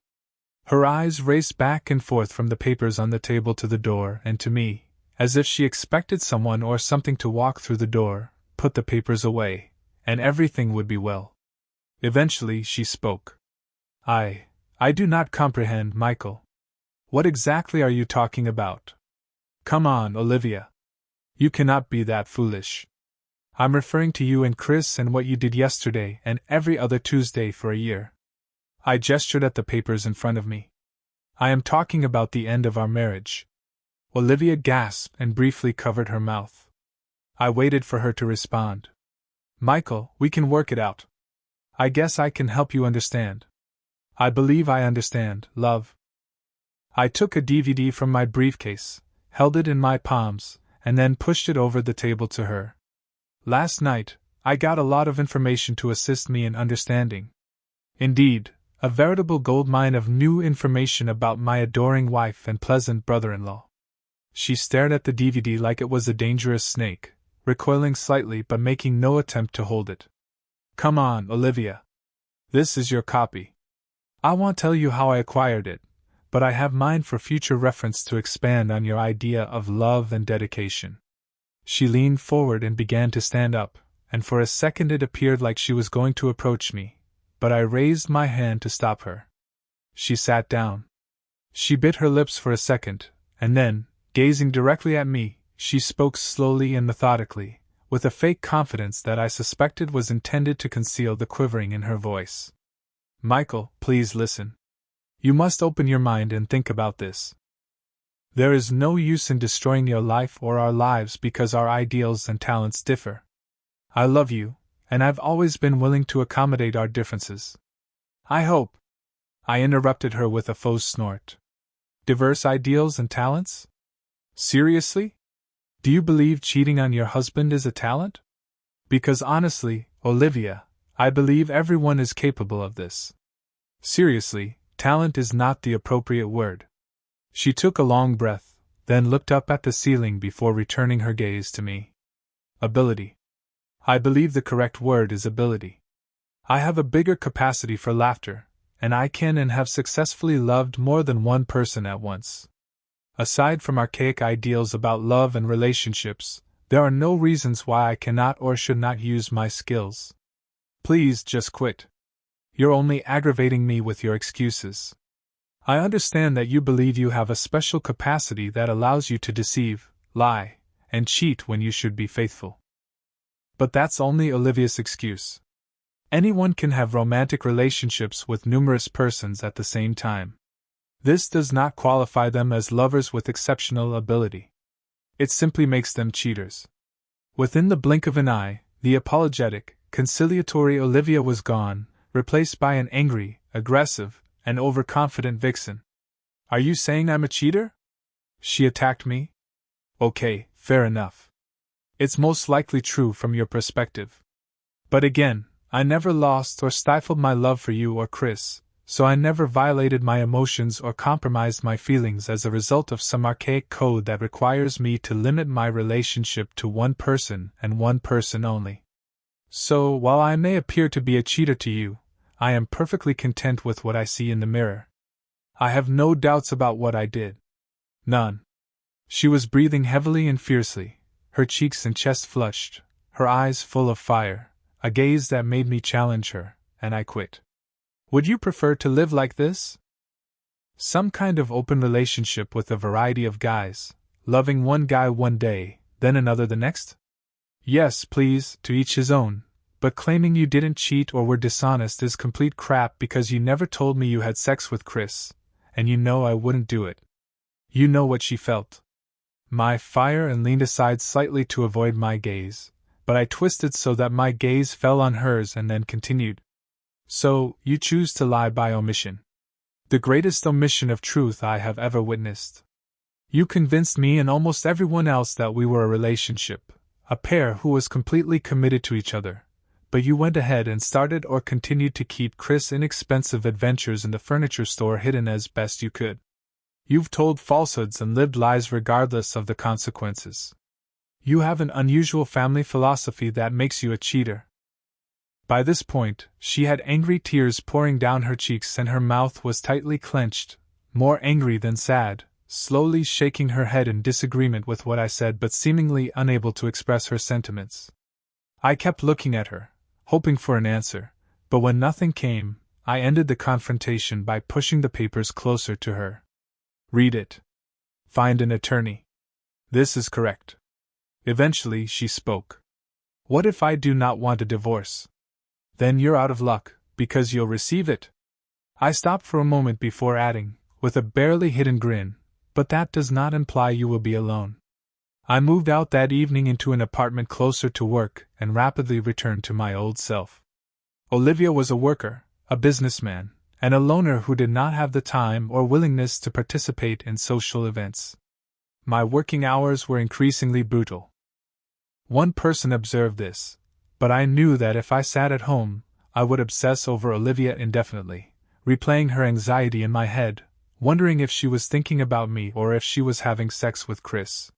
Her eyes raced back and forth from the papers on the table to the door and to me, as if she expected someone or something to walk through the door, put the papers away, and everything would be well. Eventually she spoke. I do not comprehend, Michael. What exactly are you talking about? Come on, Olivia. You cannot be that foolish. I'm referring to you and Chris and what you did yesterday and every other Tuesday for a year. I gestured at the papers in front of me. I am talking about the end of our marriage. Olivia gasped and briefly covered her mouth. I waited for her to respond. Michael, we can work it out. I guess I can help you understand. I believe I understand, love. I took a DVD from my briefcase, held it in my palms, and then pushed it over the table to her. Last night, I got a lot of information to assist me in understanding. Indeed, a veritable goldmine of new information about my adoring wife and pleasant brother-in-law. She stared at the DVD like it was a dangerous snake, recoiling slightly but making no attempt to hold it. Come on, Olivia. This is your copy. I won't tell you how I acquired it, but I have mine for future reference to expand on your idea of love and dedication. She leaned forward and began to stand up, and for a second it appeared like she was going to approach me, but I raised my hand to stop her. She sat down. She bit her lips for a second, and then, gazing directly at me, she spoke slowly and methodically, with a fake confidence that I suspected was intended to conceal the quivering in her voice. Michael, please listen. You must open your mind and think about this. There is no use in destroying your life or our lives because our ideals and talents differ. I love you, and I've always been willing to accommodate our differences. I hope. I interrupted her with a faux snort. Diverse ideals and talents? Seriously? Do you believe cheating on your husband is a talent? Because honestly, Olivia, I believe everyone is capable of this. Seriously, talent is not the appropriate word. She took a long breath, then looked up at the ceiling before returning her gaze to me. Ability. I believe the correct word is ability. I have a bigger capacity for laughter, and I can and have successfully loved more than one person at once. Aside from archaic ideals about love and relationships, there are no reasons why I cannot or should not use my skills. Please just quit. You're only aggravating me with your excuses. I understand that you believe you have a special capacity that allows you to deceive, lie, and cheat when you should be faithful. But that's only Olivia's excuse. Anyone can have romantic relationships with numerous persons at the same time. This does not qualify them as lovers with exceptional ability. It simply makes them cheaters. Within the blink of an eye, the apologetic, conciliatory Olivia was gone, replaced by an angry, aggressive, and overconfident vixen. Are you saying I'm a cheater? She attacked me? Okay, fair enough. It's most likely true from your perspective. But again, I never lost or stifled my love for you or Chris, so I never violated my emotions or compromised my feelings as a result of some archaic code that requires me to limit my relationship to one person and one person only. So, while I may appear to be a cheater to you, I am perfectly content with what I see in the mirror. I have no doubts about what I did. None. She was breathing heavily and fiercely, her cheeks and chest flushed, her eyes full of fire, a gaze that made me challenge her, and I quit. Would you prefer to live like this? Some kind of open relationship with a variety of guys, loving one guy one day, then another the next? Yes, please, to each his own. But claiming you didn't cheat or were dishonest is complete crap because you never told me you had sex with Chris, and you know I wouldn't do it. You know what she felt. My fire and leaned aside slightly to avoid my gaze, but I twisted so that my gaze fell on hers and then continued. So, you choose to lie by omission. The greatest omission of truth I have ever witnessed. You convinced me and almost everyone else that we were a relationship, a pair who was completely committed to each other, but you went ahead and started or continued to keep Chris' inexpensive adventures in the furniture store hidden as best you could. You've told falsehoods and lived lies regardless of the consequences. You have an unusual family philosophy that makes you a cheater. By this point, she had angry tears pouring down her cheeks and her mouth was tightly clenched, more angry than sad, slowly shaking her head in disagreement with what I said but seemingly unable to express her sentiments. I kept looking at her, hoping for an answer, but when nothing came, I ended the confrontation by pushing the papers closer to her. Read it. Find an attorney. This is correct. Eventually she spoke. What if I do not want a divorce? Then you're out of luck, because you'll receive it. I stopped for a moment before adding, with a barely hidden grin, but that does not imply you will be alone. I moved out that evening into an apartment closer to work and rapidly returned to my old self. Olivia was a worker, a businessman, and a loner who did not have the time or willingness to participate in social events. My working hours were increasingly brutal. One person observed this, but I knew that if I sat at home, I would obsess over Olivia indefinitely, replaying her anxiety in my head, wondering if she was thinking about me or if she was having sex with Chris.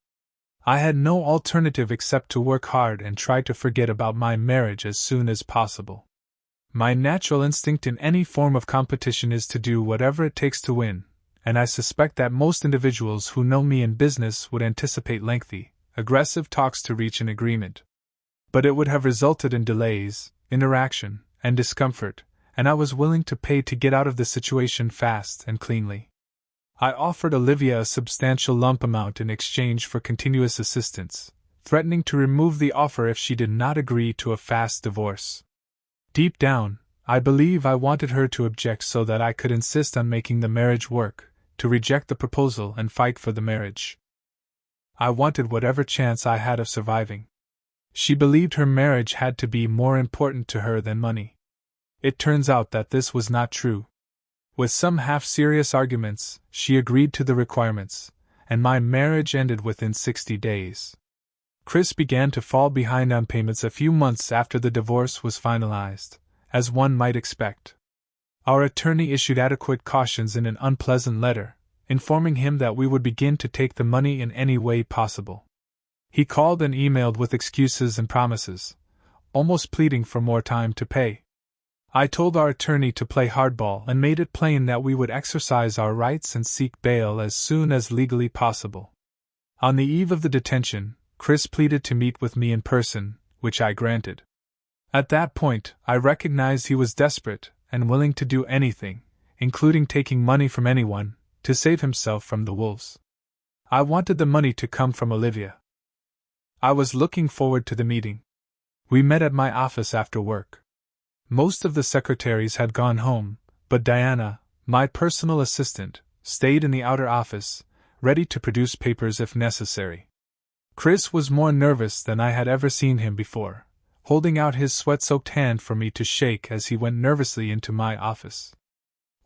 I had no alternative except to work hard and try to forget about my marriage as soon as possible. My natural instinct in any form of competition is to do whatever it takes to win, and I suspect that most individuals who know me in business would anticipate lengthy, aggressive talks to reach an agreement. But it would have resulted in delays, interaction, and discomfort, and I was willing to pay to get out of the situation fast and cleanly. I offered Olivia a substantial lump amount in exchange for continuous assistance, threatening to remove the offer if she did not agree to a fast divorce. Deep down, I believe I wanted her to object so that I could insist on making the marriage work, to reject the proposal and fight for the marriage. I wanted whatever chance I had of surviving. She believed her marriage had to be more important to her than money. It turns out that this was not true. With some half-serious arguments, she agreed to the requirements, and my marriage ended within 60 days. Chris began to fall behind on payments a few months after the divorce was finalized, as one might expect. Our attorney issued adequate cautions in an unpleasant letter, informing him that we would begin to take the money in any way possible. He called and emailed with excuses and promises, almost pleading for more time to pay. I told our attorney to play hardball and made it plain that we would exercise our rights and seek bail as soon as legally possible. On the eve of the detention, Chris pleaded to meet with me in person, which I granted. At that point, I recognized he was desperate and willing to do anything, including taking money from anyone, to save himself from the wolves. I wanted the money to come from Olivia. I was looking forward to the meeting. We met at my office after work. Most of the secretaries had gone home, but Diana, my personal assistant, stayed in the outer office, ready to produce papers if necessary. Chris was more nervous than I had ever seen him before, holding out his sweat-soaked hand for me to shake as he went nervously into my office.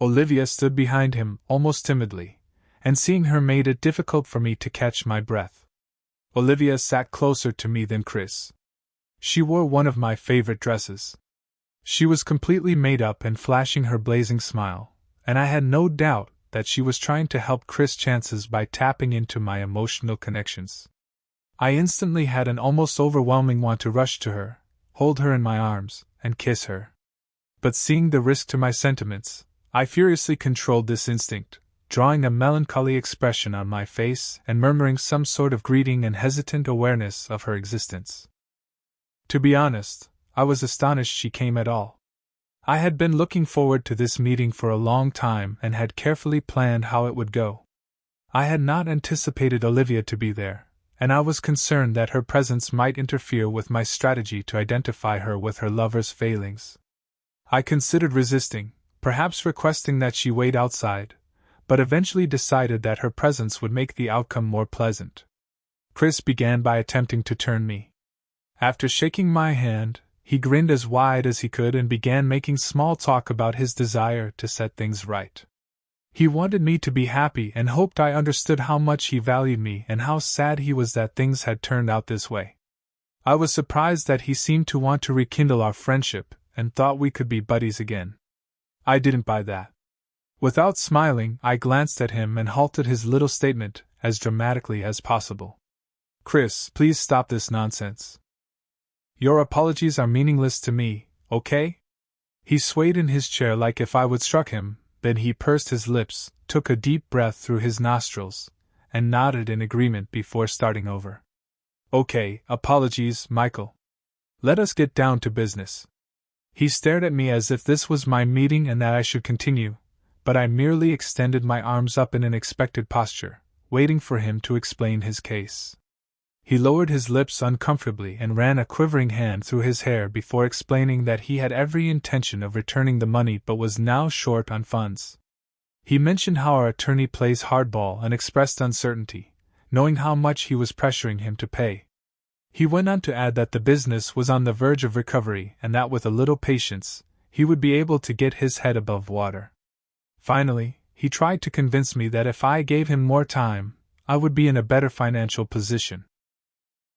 Olivia stood behind him, almost timidly, and seeing her made it difficult for me to catch my breath. Olivia sat closer to me than Chris. She wore one of my favorite dresses. She was completely made up and flashing her blazing smile, and I had no doubt that she was trying to help Chris' chances by tapping into my emotional connections. I instantly had an almost overwhelming want to rush to her, hold her in my arms, and kiss her. But seeing the risk to my sentiments, I furiously controlled this instinct, drawing a melancholy expression on my face and murmuring some sort of greeting and hesitant awareness of her existence. To be honest, I was astonished she came at all. I had been looking forward to this meeting for a long time and had carefully planned how it would go. I had not anticipated Olivia to be there, and I was concerned that her presence might interfere with my strategy to identify her with her lover's failings. I considered resisting, perhaps requesting that she wait outside, but eventually decided that her presence would make the outcome more pleasant. Chris began by attempting to turn me. After shaking my hand, he grinned as wide as he could and began making small talk about his desire to set things right. He wanted me to be happy and hoped I understood how much he valued me and how sad he was that things had turned out this way. I was surprised that he seemed to want to rekindle our friendship and thought we could be buddies again. I didn't buy that. Without smiling, I glanced at him and halted his little statement as dramatically as possible. Chris, please stop this nonsense. Your apologies are meaningless to me, okay? He swayed in his chair like if I would struck him, then he pursed his lips, took a deep breath through his nostrils, and nodded in agreement before starting over. Okay, apologies, Michael. Let us get down to business. He stared at me as if this was my meeting and that I should continue, but I merely extended my arms up in an expectant posture, waiting for him to explain his case. He lowered his lips uncomfortably and ran a quivering hand through his hair before explaining that he had every intention of returning the money but was now short on funds. He mentioned how our attorney plays hardball and expressed uncertainty, knowing how much he was pressuring him to pay. He went on to add that the business was on the verge of recovery and that with a little patience, he would be able to get his head above water. Finally, he tried to convince me that if I gave him more time, I would be in a better financial position.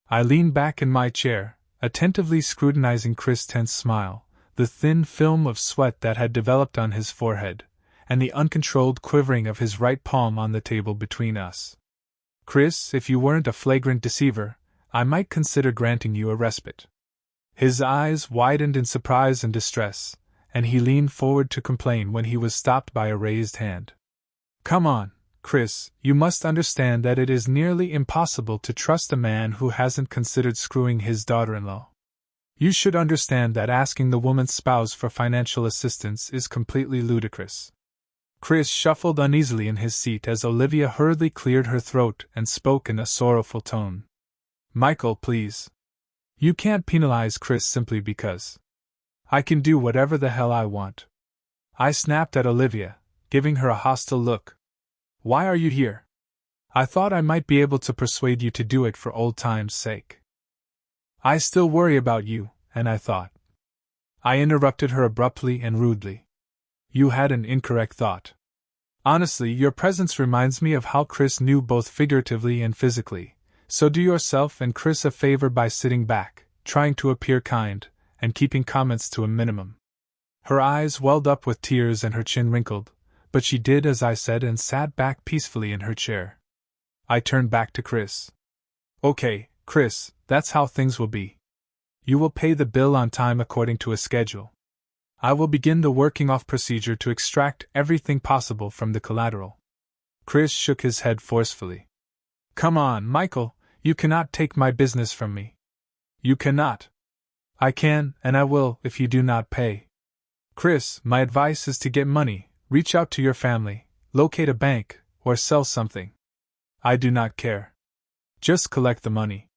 I leaned back in my chair, attentively scrutinizing Chris' tense smile, the thin film of sweat that had developed on his forehead, and the uncontrolled quivering of his right palm on the table between us. Chris, if you weren't a flagrant deceiver, I might consider granting you a respite. His eyes widened in surprise and distress, and he leaned forward to complain when he was stopped by a raised hand. Come on, Chris, you must understand that it is nearly impossible to trust a man who hasn't considered screwing his daughter-in-law. You should understand that asking the woman's spouse for financial assistance is completely ludicrous. Chris shuffled uneasily in his seat as Olivia hurriedly cleared her throat and spoke in a sorrowful tone. Michael, please. You can't penalize Chris simply because. I can do whatever the hell I want. I snapped at Olivia, giving her a hostile look. Why are you here? I thought I might be able to persuade you to do it for old time's sake. I still worry about you, and I thought. I interrupted her abruptly and rudely. You had an incorrect thought. Honestly, your presence reminds me of how Chris knew both figuratively and physically, so do yourself and Chris a favor by sitting back, trying to appear kind, and keeping comments to a minimum. Her eyes welled up with tears and her chin wrinkled, but she did as I said and sat back peacefully in her chair. I turned back to Chris. Okay, Chris, that's how things will be. You will pay the bill on time according to a schedule. I will begin the working off procedure to extract everything possible from the collateral. Chris shook his head forcefully. Come on, Michael, you cannot take my business from me. You cannot. I can, and I will, if you do not pay. Chris, my advice is to get money. Reach out to your family, locate a bank, or sell something. I do not care. Just collect the money.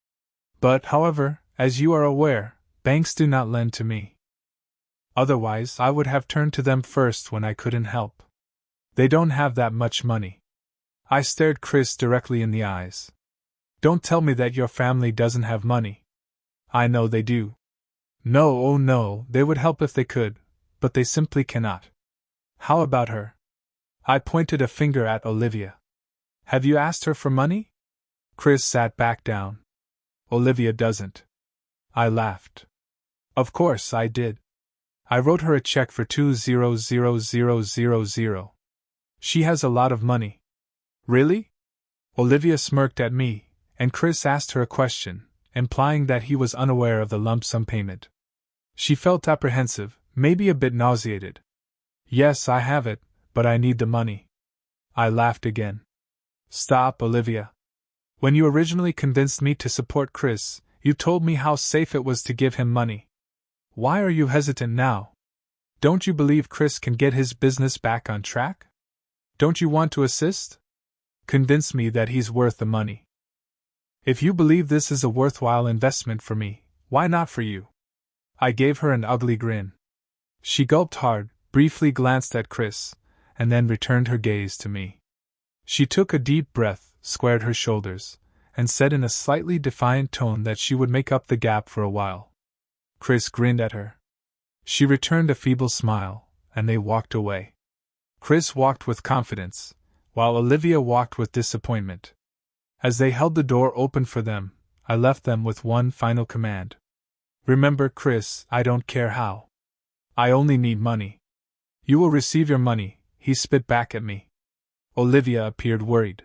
But, however, as you are aware, banks do not lend to me. Otherwise, I would have turned to them first when I couldn't help. They don't have that much money. I stared Chris directly in the eyes. Don't tell me that your family doesn't have money. I know they do. No, oh no, they would help if they could, but they simply cannot. How about her? I pointed a finger at Olivia. Have you asked her for money? Chris sat back down. Olivia doesn't. I laughed. Of course I did. I wrote her a check for $200,000. She has a lot of money. Really? Olivia smirked at me, and Chris asked her a question, implying that he was unaware of the lump sum payment. She felt apprehensive, maybe a bit nauseated. Yes, I have it, but I need the money. I laughed again. Stop, Olivia. When you originally convinced me to support Chris, you told me how safe it was to give him money. Why are you hesitant now? Don't you believe Chris can get his business back on track? Don't you want to assist? Convince me that he's worth the money. If you believe this is a worthwhile investment for me, why not for you? I gave her an ugly grin. She gulped hard, briefly glanced at Chris, and then returned her gaze to me. She took a deep breath, squared her shoulders, and said in a slightly defiant tone that she would make up the gap for a while. Chris grinned at her. She returned a feeble smile, and they walked away. Chris walked with confidence, while Olivia walked with disappointment. As they held the door open for them, I left them with one final command. Remember, Chris, I don't care how. I only need money. You will receive your money, he spit back at me. Olivia appeared worried.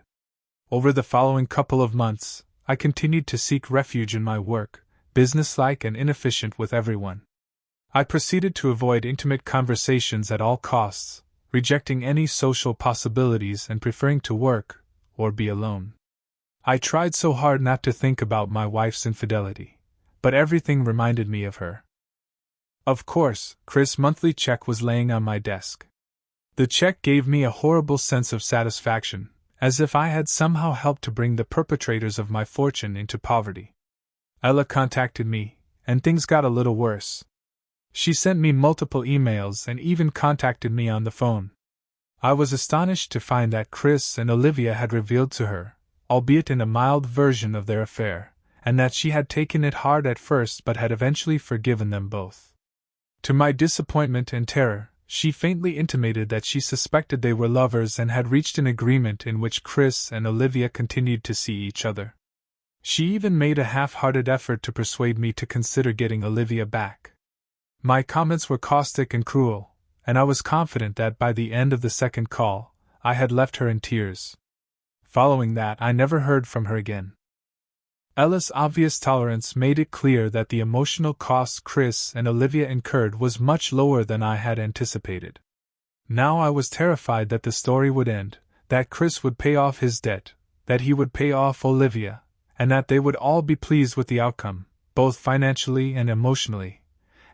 Over the following couple of months, I continued to seek refuge in my work, businesslike and inefficient with everyone. I proceeded to avoid intimate conversations at all costs, rejecting any social possibilities and preferring to work, or be alone. I tried so hard not to think about my wife's infidelity, but everything reminded me of her. Of course, Chris' monthly check was laying on my desk. The check gave me a horrible sense of satisfaction, as if I had somehow helped to bring the perpetrators of my fortune into poverty. Ella contacted me, and things got a little worse. She sent me multiple emails and even contacted me on the phone. I was astonished to find that Chris and Olivia had revealed to her, albeit in a mild version of their affair, and that she had taken it hard at first but had eventually forgiven them both. To my disappointment and terror, she faintly intimated that she suspected they were lovers and had reached an agreement in which Chris and Olivia continued to see each other. She even made a half-hearted effort to persuade me to consider getting Olivia back. My comments were caustic and cruel, and I was confident that by the end of the second call, I had left her in tears. Following that, I never heard from her again. Ella's obvious tolerance made it clear that the emotional cost Chris and Olivia incurred was much lower than I had anticipated. Now I was terrified that the story would end, that Chris would pay off his debt, that he would pay off Olivia, and that they would all be pleased with the outcome, both financially and emotionally,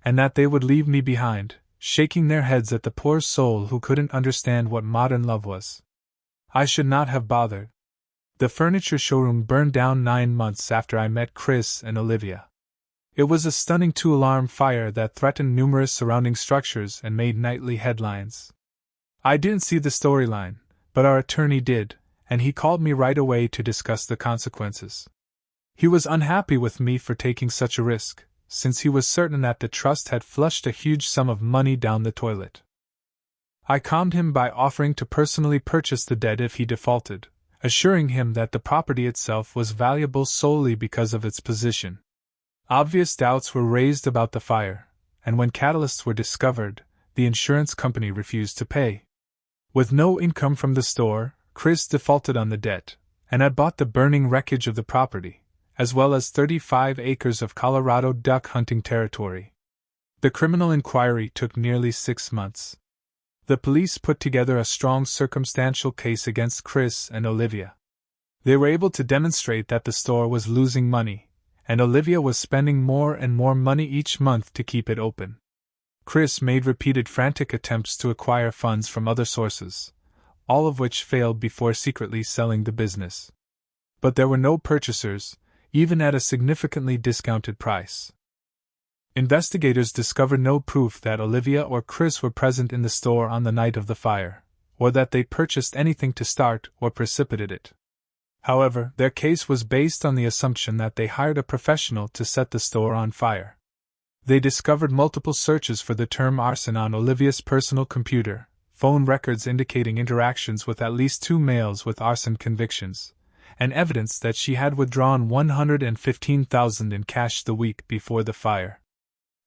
and that they would leave me behind, shaking their heads at the poor soul who couldn't understand what modern love was. I should not have bothered. The furniture showroom burned down 9 months after I met Chris and Olivia. It was a stunning 2-alarm fire that threatened numerous surrounding structures and made nightly headlines. I didn't see the storyline, but our attorney did, and he called me right away to discuss the consequences. He was unhappy with me for taking such a risk, since he was certain that the trust had flushed a huge sum of money down the toilet. I calmed him by offering to personally purchase the debt if he defaulted, assuring him that the property itself was valuable solely because of its position. Obvious doubts were raised about the fire, and when catalysts were discovered, the insurance company refused to pay. With no income from the store, Chris defaulted on the debt, and had bought the burning wreckage of the property, as well as 35 acres of Colorado duck hunting territory. The criminal inquiry took nearly 6 months. The police put together a strong circumstantial case against Chris and Olivia. They were able to demonstrate that the store was losing money, and Olivia was spending more and more money each month to keep it open. Chris made repeated frantic attempts to acquire funds from other sources, all of which failed before secretly selling the business. But there were no purchasers, even at a significantly discounted price. Investigators discovered no proof that Olivia or Chris were present in the store on the night of the fire, or that they purchased anything to start or precipitate it. However, their case was based on the assumption that they hired a professional to set the store on fire. They discovered multiple searches for the term arson on Olivia's personal computer, phone records indicating interactions with at least 2 males with arson convictions, and evidence that she had withdrawn $115,000 in cash the week before the fire.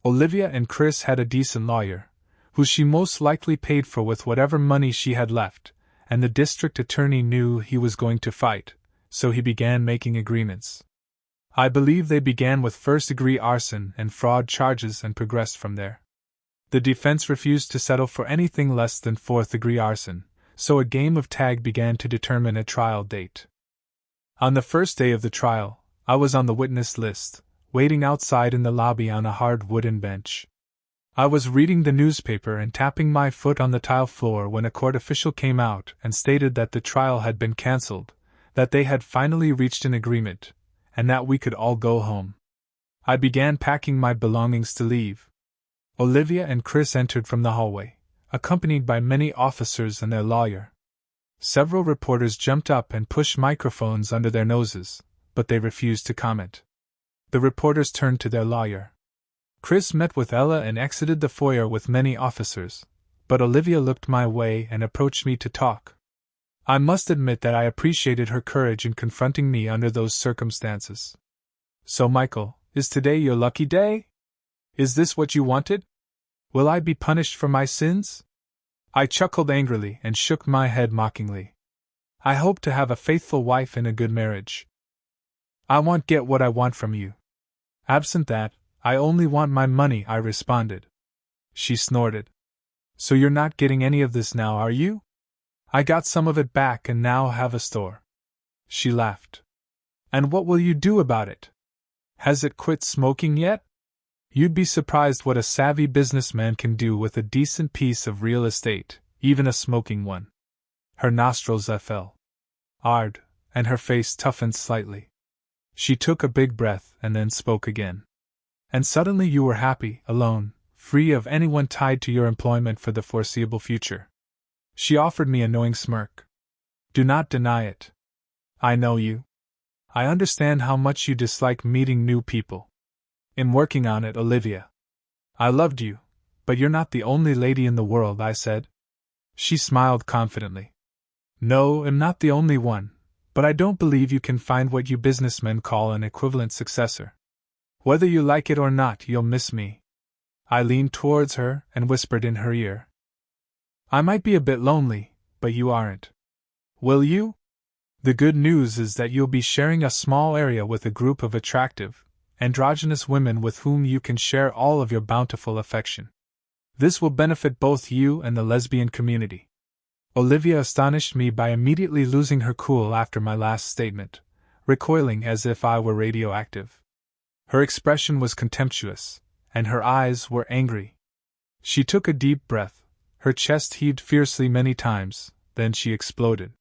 Olivia and Chris had a decent lawyer, who she most likely paid for with whatever money she had left, and the district attorney knew he was going to fight, so he began making agreements. I believe they began with first-degree arson and fraud charges and progressed from there. The defense refused to settle for anything less than fourth-degree arson, so a game of tag began to determine a trial date. On the first day of the trial, I was on the witness list, waiting outside in the lobby on a hard wooden bench. I was reading the newspaper and tapping my foot on the tile floor when a court official came out and stated that the trial had been cancelled, that they had finally reached an agreement, and that we could all go home. I began packing my belongings to leave. Olivia and Chris entered from the hallway, accompanied by many officers and their lawyer. Several reporters jumped up and pushed microphones under their noses, but they refused to comment. The reporters turned to their lawyer. Chris met with Ella and exited the foyer with many officers, but Olivia looked my way and approached me to talk. I must admit that I appreciated her courage in confronting me under those circumstances. So, Michael, is today your lucky day? Is this what you wanted? Will I be punished for my sins? I chuckled angrily and shook my head mockingly. I hope to have a faithful wife in a good marriage. I won't get what I want from you. Absent that, I only want my money, I responded. She snorted. So you're not getting any of this now, are you? I got some of it back and now have a store. She laughed. And what will you do about it? Has it quit smoking yet? You'd be surprised what a savvy businessman can do with a decent piece of real estate, even a smoking one. Her nostrils fell hard, and her face toughened slightly. She took a big breath and then spoke again. And suddenly you were happy, alone, free of anyone tied to your employment for the foreseeable future. She offered me a knowing smirk. Do not deny it. I know you. I understand how much you dislike meeting new people. I'm working on it, Olivia. I loved you, but you're not the only lady in the world, I said. She smiled confidently. No, I'm not the only one, but I don't believe you can find what you businessmen call an equivalent successor. Whether you like it or not, you'll miss me. I leaned towards her and whispered in her ear. I might be a bit lonely, but you aren't. Will you? The good news is that you'll be sharing a small area with a group of attractive, androgynous women with whom you can share all of your bountiful affection. This will benefit both you and the lesbian community. Olivia astonished me by immediately losing her cool after my last statement, recoiling as if I were radioactive. Her expression was contemptuous, and her eyes were angry. She took a deep breath, her chest heaved fiercely many times, then she exploded.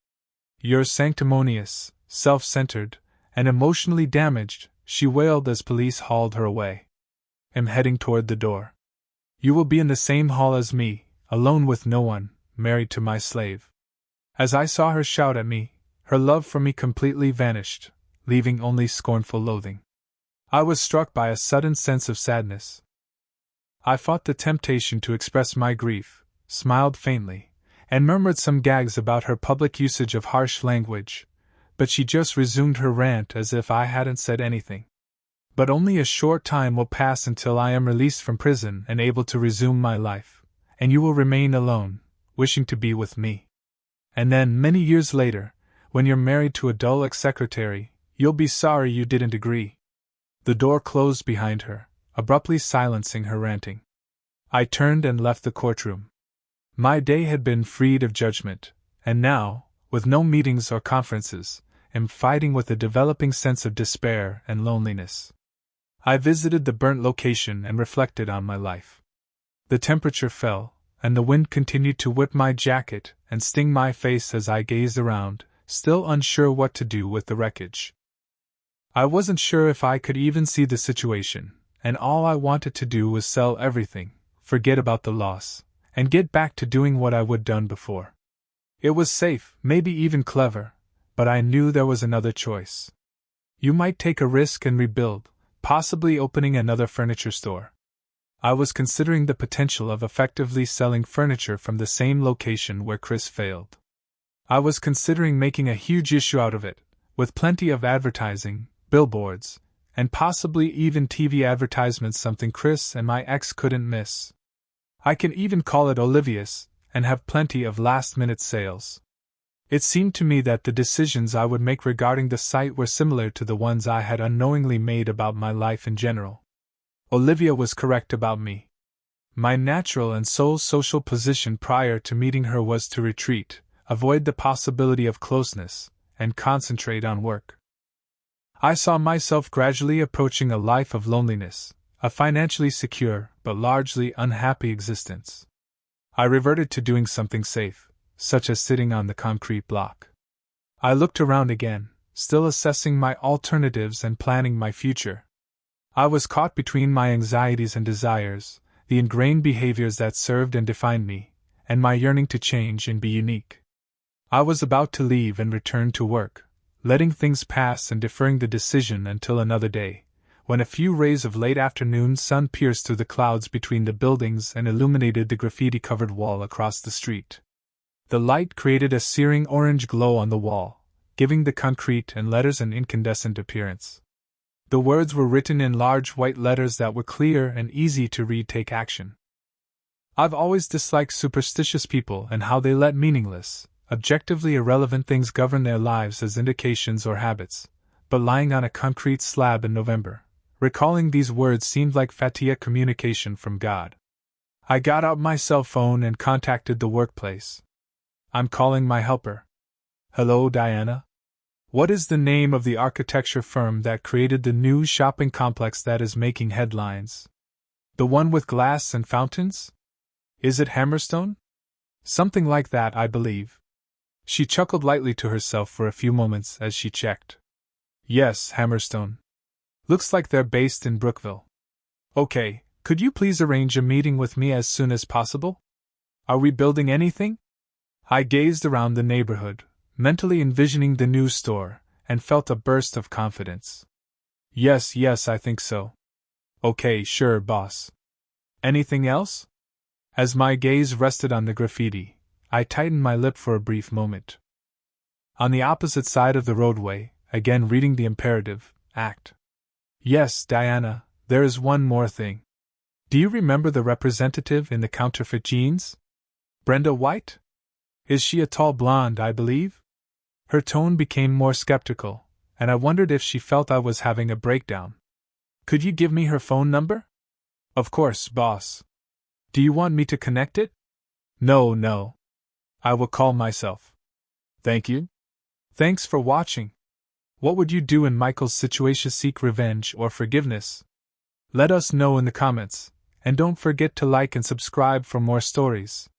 You're sanctimonious, self-centered, and emotionally damaged, she wailed as police hauled her away. I'm heading toward the door. You will be in the same hall as me, alone with no one, married to my slave. As I saw her shout at me, her love for me completely vanished, leaving only scornful loathing. I was struck by a sudden sense of sadness. I fought the temptation to express my grief, smiled faintly, and murmured some gags about her public usage of harsh language, but she just resumed her rant as if I hadn't said anything. But only a short time will pass until I am released from prison and able to resume my life, and you will remain alone, wishing to be with me. And then, many years later, when you're married to a dull ex-secretary, you'll be sorry you didn't agree. The door closed behind her, abruptly silencing her ranting. I turned and left the courtroom. My day had been freed of judgment, and now, with no meetings or conferences, am fighting with a developing sense of despair and loneliness. I visited the burnt location and reflected on my life. The temperature fell, and the wind continued to whip my jacket and sting my face as I gazed around, still unsure what to do with the wreckage. I wasn't sure if I could even see the situation, and all I wanted to do was sell everything, forget about the loss, and get back to doing what I would done before. It was safe, maybe even clever, but I knew there was another choice. You might take a risk and rebuild, possibly opening another furniture store. I was considering the potential of effectively selling furniture from the same location where Chris failed. I was considering making a huge issue out of it, with plenty of advertising, billboards, and possibly even TV advertisements, something Chris and my ex couldn't miss. I can even call it Olivia's, and have plenty of last-minute sales. It seemed to me that the decisions I would make regarding the site were similar to the ones I had unknowingly made about my life in general. Olivia was correct about me. My natural and sole social position prior to meeting her was to retreat, avoid the possibility of closeness, and concentrate on work. I saw myself gradually approaching a life of loneliness, a financially secure but largely unhappy existence. I reverted to doing something safe, such as sitting on the concrete block. I looked around again, still assessing my alternatives and planning my future. I was caught between my anxieties and desires, the ingrained behaviors that served and defined me, and my yearning to change and be unique. I was about to leave and return to work, letting things pass and deferring the decision until another day, when a few rays of late afternoon sun pierced through the clouds between the buildings and illuminated the graffiti-covered wall across the street. The light created a searing orange glow on the wall, giving the concrete and letters an incandescent appearance. The words were written in large white letters that were clear and easy to read: "Take action." I've always disliked superstitious people and how they let meaningless, objectively irrelevant things govern their lives as indications or habits, but lying on a concrete slab in November, recalling these words seemed like Fatiha communication from God. I got out my cell phone and contacted the workplace. "I'm calling my helper." "Hello, Diana? What is the name of the architecture firm that created the new shopping complex that is making headlines? The one with glass and fountains? Is it Hammerstone?" "Something like that, I believe." She chuckled lightly to herself for a few moments as she checked. "Yes, Hammerstone. Looks like they're based in Brookville." "Okay, could you please arrange a meeting with me as soon as possible? Are we building anything?" I gazed around the neighborhood, mentally envisioning the new store, and felt a burst of confidence. Yes, I think so." "Okay, sure, boss. Anything else?" As my gaze rested on the graffiti, I tightened my lip for a brief moment. On the opposite side of the roadway, again reading the imperative, act. "Yes, Diana, there is one more thing. Do you remember the representative in the counterfeit jeans? Brenda White? Is she a tall blonde, I believe?" Her tone became more skeptical, and I wondered if she felt I was having a breakdown. "Could you give me her phone number?" "Of course, boss. Do you want me to connect it?" No. I will call myself." "Thank you." Thanks for watching. What would you do in Michael's situation? Seek revenge or forgiveness? Let us know in the comments, and don't forget to like and subscribe for more stories.